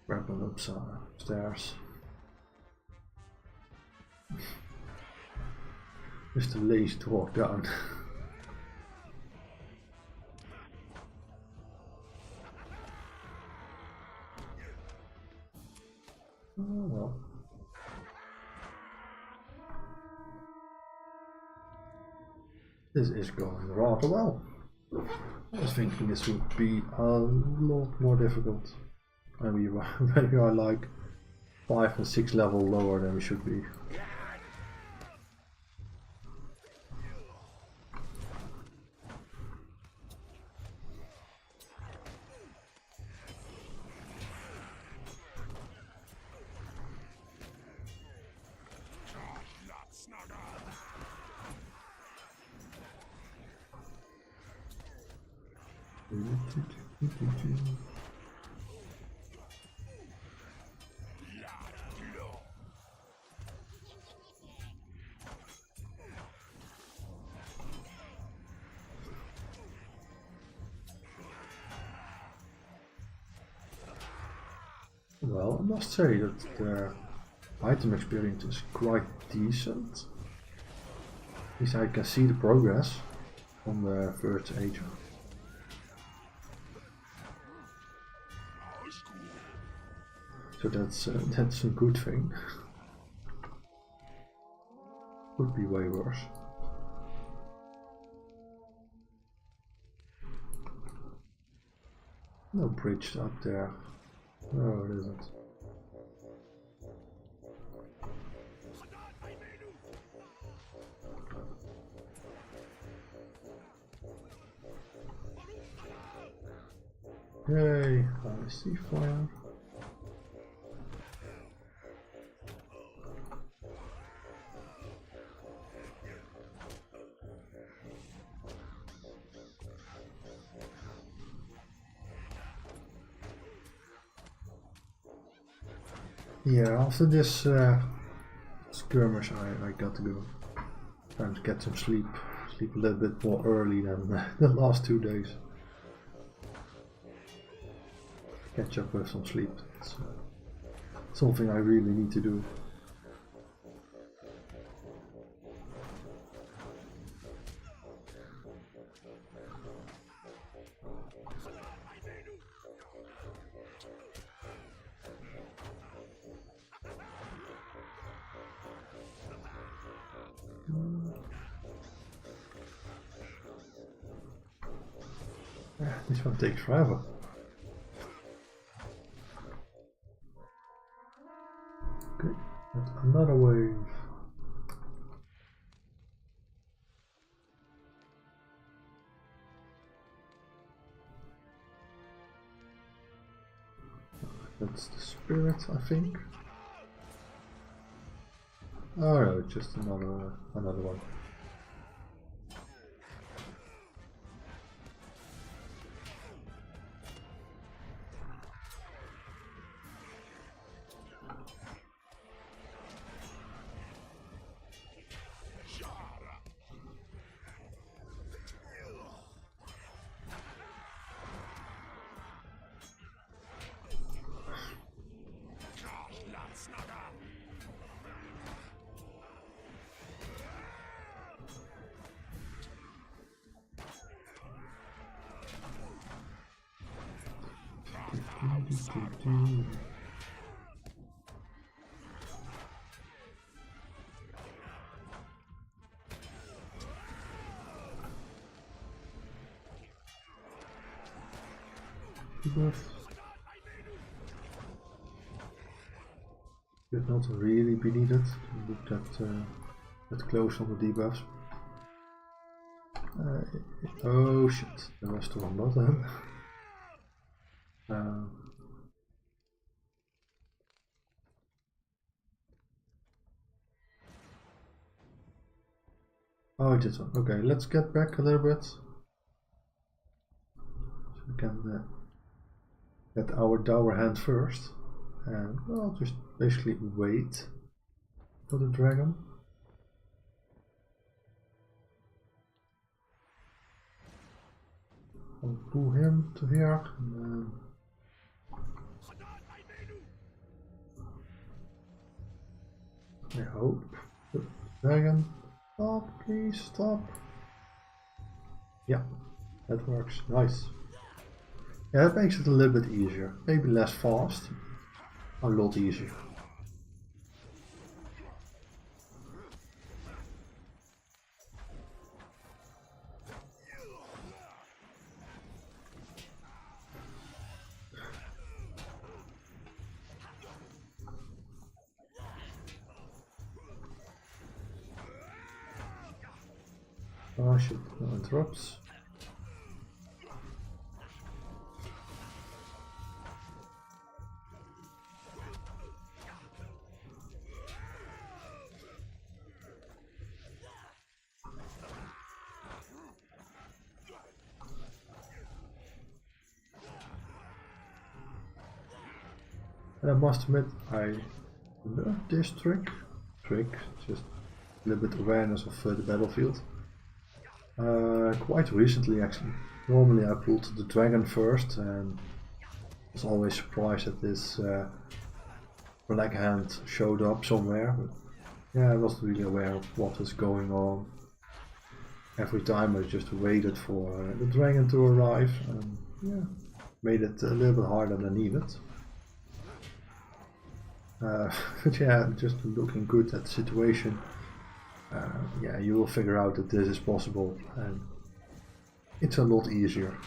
Grabbing upstairs. Just lazy to walk down. Oh well. This is going rather well. I was thinking this would be a lot more difficult. And we are like 5 and 6 level lower than we should be. Well, I must say that the item experience is quite decent. At least I can see the progress on the first age. So that's a good thing. Could be way worse. No bridge up there. No, it isn't. Yay, I see fire. Yeah, after this skirmish I got to go. Time to get some sleep. Sleep a little bit more early than the last 2 days. Catch up with some sleep. It's something I really need to do. This one takes forever. Okay, that's another wave. That's the spirit, I think. Oh no, it's just another one. Should not really be needed to look that close on the debuffs. Oh shit, there was the wrong button. Oh, I did one. Okay, let's get back a little bit. So we can get our dower hand first. And well, just basically wait for the dragon. I'll pull him to here. And then I hope the dragon. Stop, please stop. Yeah, that works. Nice. Yeah, that makes it a little bit easier. Maybe less fast. A lot easier. Oh shit, no interrupts. And I must admit, I learned this trick, just a little bit awareness of the battlefield. Quite recently actually. Normally I pulled the dragon first and was always surprised that this black hand showed up somewhere. But yeah, I wasn't really aware of what was going on. Every time I just waited for the dragon to arrive and yeah, made it a little bit harder than needed. But yeah, just looking good at the situation. Yeah, you will figure out that this is possible and it's a lot easier.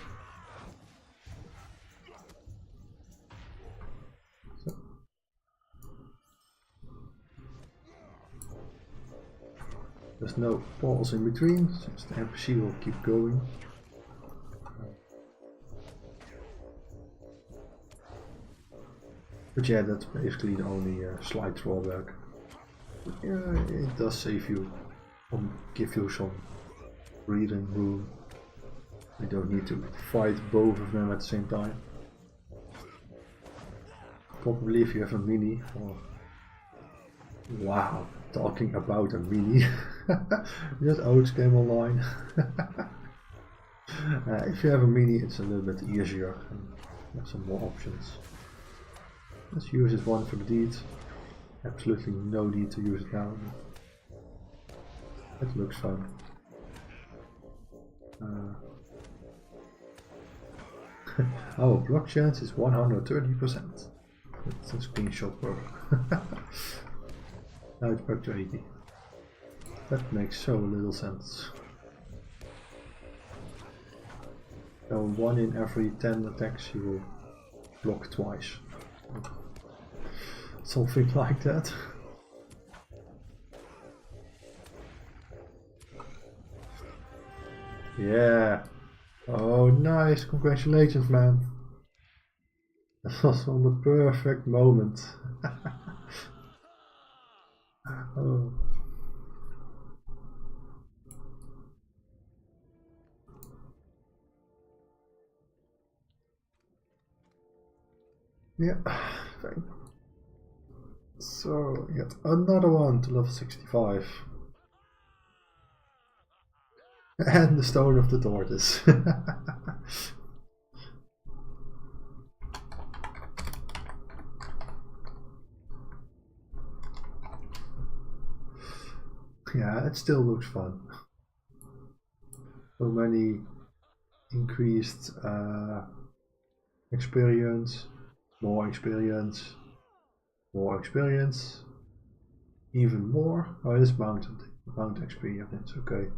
So. There's no pause in between, since the NPC will keep going. But yeah, that's basically the only slight drawback. Yeah, it does save you, give you some breathing room. You don't need to fight both of them at the same time. Probably if you have a mini, or wow, talking about a mini, just Oats came online. If you have a mini, it's a little bit easier and you have some more options. Let's use this one for the deed. Absolutely no need to use it now. It looks fun. Our block chance is 130%. That's a screenshot bro. Now it's back to 80. That makes so little sense. So 1 in every 10 attacks you will block twice. Something like that. Yeah. Oh, nice. Congratulations, man. That was on the perfect moment. Oh. Yeah, fine. So, yet another one to level 65. And the Stone of the Tortoise. Yeah, it still looks fun. So many increased experience, more experience, more experience, even more. Oh, it's mount experience, okay.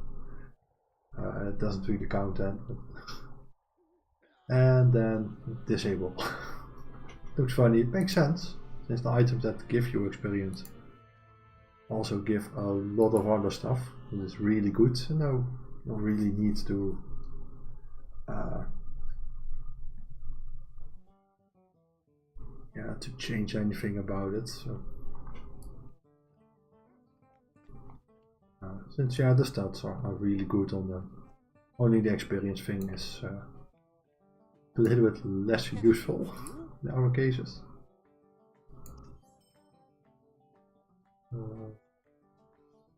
It doesn't really count then. But and then disable. Looks funny, it makes sense. since the items that give you experience also give a lot of other stuff, it is really good. So no really need to to change anything about it. So since the stats are really good on them, only the experience thing is a little bit less useful in our cases.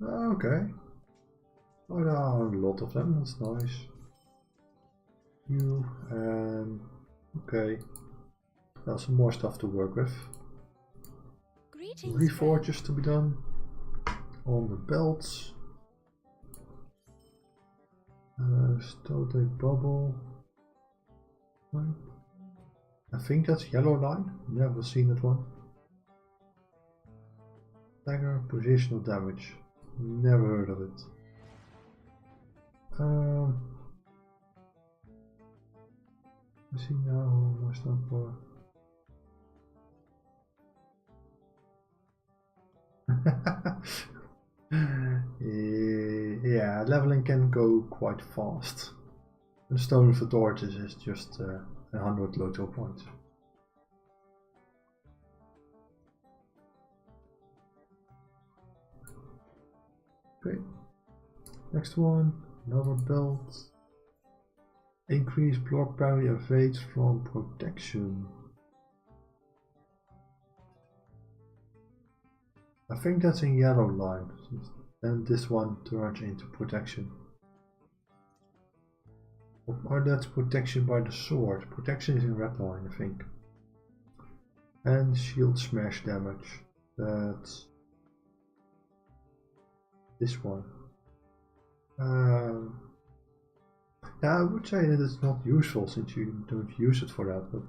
Okay. Oh, there are a lot of them, that's nice. You and okay. There's some more stuff to work with. Greetings, Reforges to be done on the belts. Stotic bubble. I think that's yellow line. Never seen that one. Dagger positional damage. Never heard of it. I see now my stand for. Yeah, leveling can go quite fast. The Stone for Torches is just 100 LOTRO points. Okay, next one, another belt. Increase block parry evades from protection. I think that's in yellow line, and this one turns into protection. Or that's protection by the sword. Protection is in red line, I think. And shield smash damage. That's this one. Yeah, I would say that it's not useful since you don't use it for that, but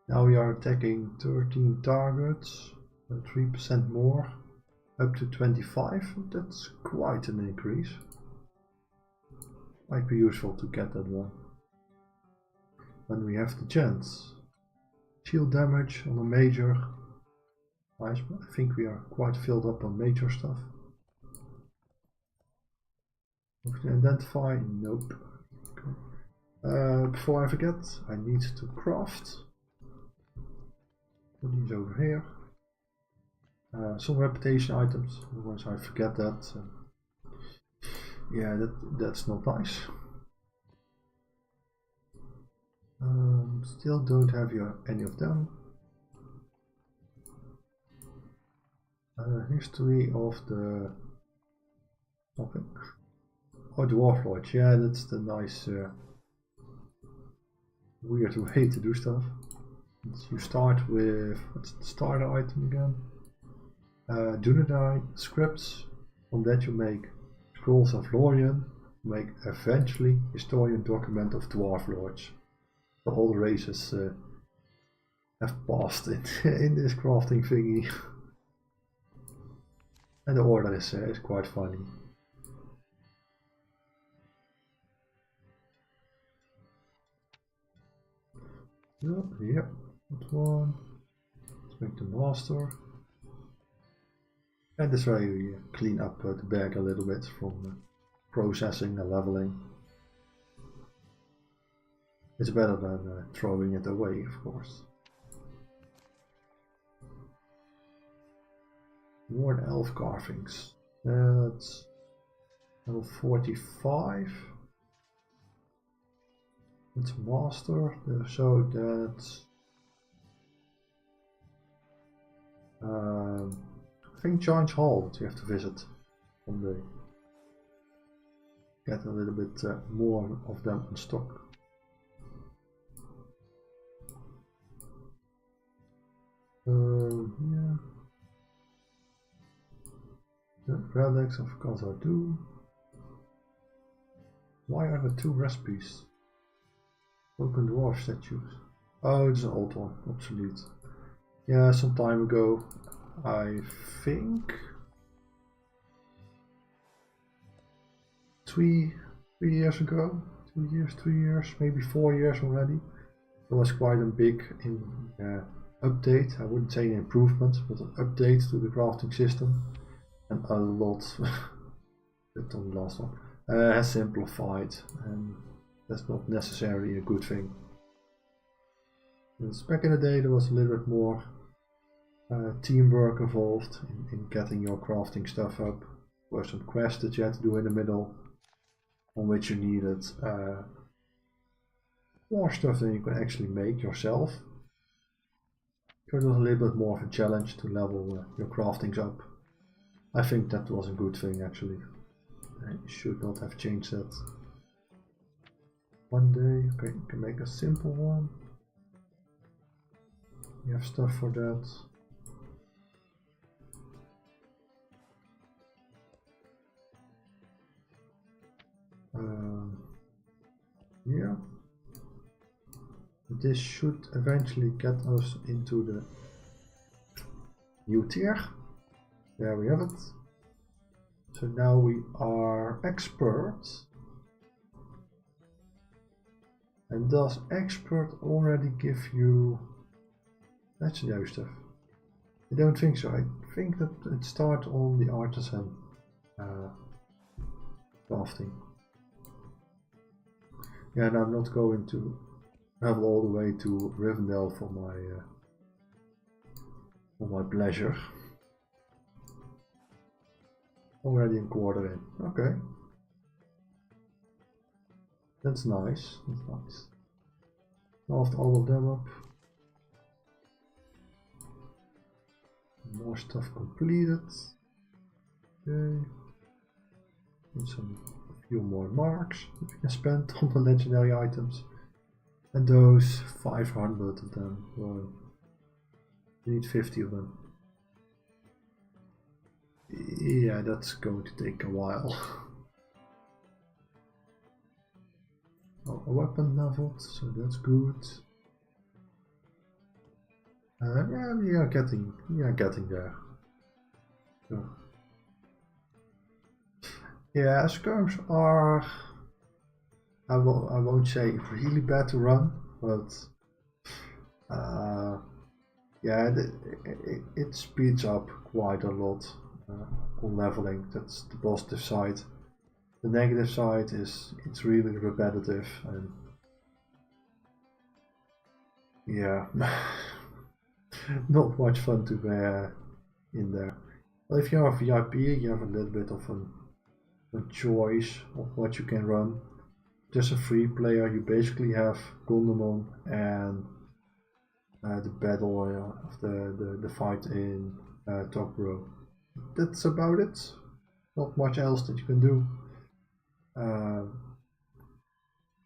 now we are attacking 13 targets, 3% more, up to 25. That's quite an increase. Might be useful to get that one. Then we have the chance. Shield damage on a major. Nice, I think we are quite filled up on major stuff. Have to identify? Nope. Okay. Before I forget, I need to craft. Put these over here. Some reputation items, otherwise I forget that. Yeah, that's not nice. Still don't have any of them. History of the nothing. Oh, Dwarf Lodge. Yeah, that's the nice weird way to do stuff. You start with, what's the starter item again? Dunedain scripts. From that you make Scrolls of Lorien, make eventually Historian Document of Dwarf Lords. So all the races have passed in this crafting thingy. And the order is quite funny. Yep, that one. Let's make the master. And this way we clean up the bag a little bit from processing and leveling. It's better than throwing it away, of course. More elf carvings. That's level 45. That's master, so that's I think Giant's Hall that you have to visit someday. Get a little bit more of them in stock. Yeah. The relics of Khazad-dû. Why are there 2 recipes? Broken dwarf statues. Oh, it's an old one, obsolete. Yeah, some time ago, I think 3 years ago, 2 years, 3 years, maybe 4 years already. There was quite a big update. I wouldn't say an improvement, but an update to the crafting system, and a lot. But on the last one has simplified, and that's not necessarily a good thing. Because back in the day, there was a little bit more teamwork involved in getting your crafting stuff up. There were some quests that you had to do in the middle, on which you needed more stuff than you can actually make yourself. So it was a little bit more of a challenge to level your craftings up. I think that was a good thing actually. I should not have changed that. One day, okay, you can make a simple one. You have stuff for that. Yeah. This should eventually get us into the new tier. There we have it. So now we are experts. And does expert already give you legendary stuff? I don't think so. I think that it starts on the artisan crafting. Yeah, and I'm not going to travel all the way to Rivendell for my pleasure. Already a quarter in. Okay. That's nice. That's nice. After all of them up. More stuff completed. Okay. And a few more marks that we can spend on the legendary items. And those 500 of them. Well, we need 50 of them. Yeah, that's going to take a while. Oh, a weapon leveled, so that's good. Yeah, we are getting there. So. Yeah, skirms are, I won't say really bad to run, but yeah, it speeds up quite a lot on leveling. That's the positive side. The negative side is it's really repetitive and yeah, not much fun to bear in there. Well, if you're a VIP, you have a little bit of a choice of what you can run. Just a free player, you basically have Gondamon and the battle of the fight in Togbro. That's about it. Not much else that you can do.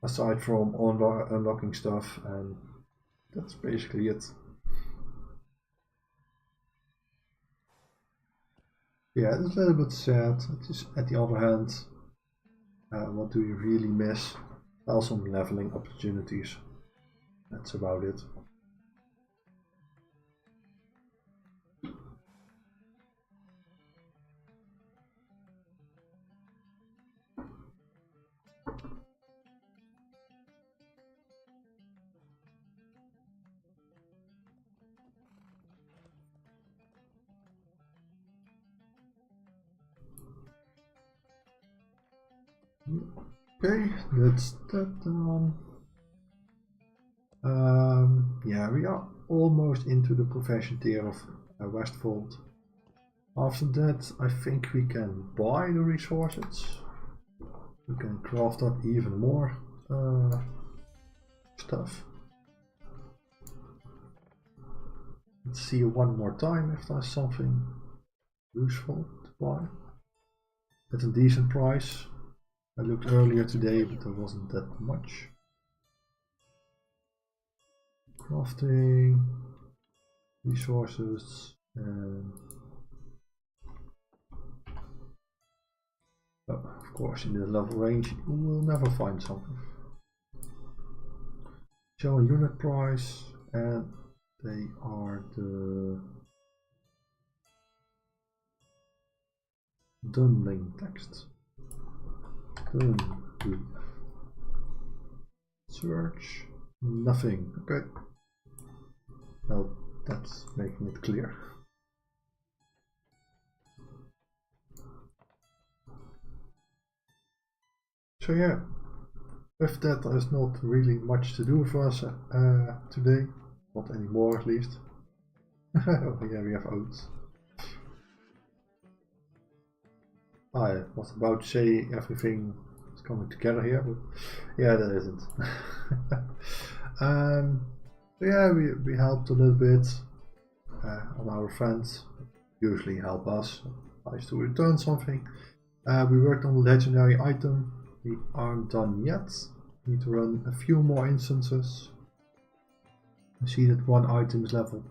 Aside from unlocking stuff, and that's basically it. Yeah, it's a little bit sad. It is, at the other hand, what do you really miss? Well, some leveling opportunities. That's about it. Okay, that's that done. Yeah, we are almost into the profession tier of Westfold. After that, I think we can buy the resources. We can craft up even more stuff. Let's see one more time if there's something useful to buy at a decent price. I looked earlier today, but there wasn't that much. Crafting, resources, and oh, of course, in the level range, you will never find something. Show a unit price, and they are the Dunling text. Search, nothing. Okay. Well, that's making it clear. So yeah, with that there's not really much to do for us today, not anymore at least. Oh yeah, we have oats. I was about to say everything is coming together here, but yeah, that isn't. Yeah, we helped a little bit on our friends, usually help us, nice to return something. We worked on the legendary item, we aren't done yet, need to run a few more instances. I see that one item is level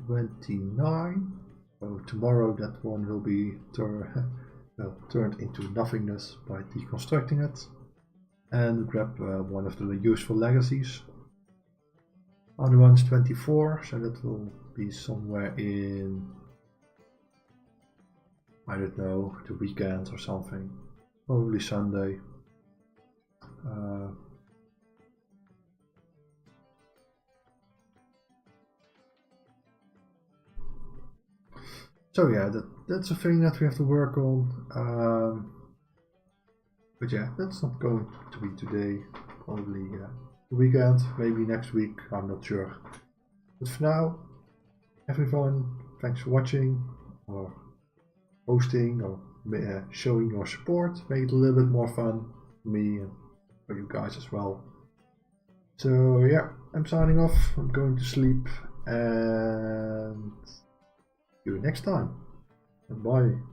29, so tomorrow that one will be turned into nothingness by deconstructing it, and grab one of the useful legacies. Other one's 24, so that will be somewhere in, I don't know, the weekend or something, probably Sunday. So yeah, that's a thing that we have to work on. But yeah, that's not going to be today. Probably the weekend, maybe next week, I'm not sure. But for now, everyone, thanks for watching, or hosting, or showing your support. Make it a little bit more fun for me and for you guys as well. So yeah, I'm signing off. I'm going to sleep, and see you next time. And bye.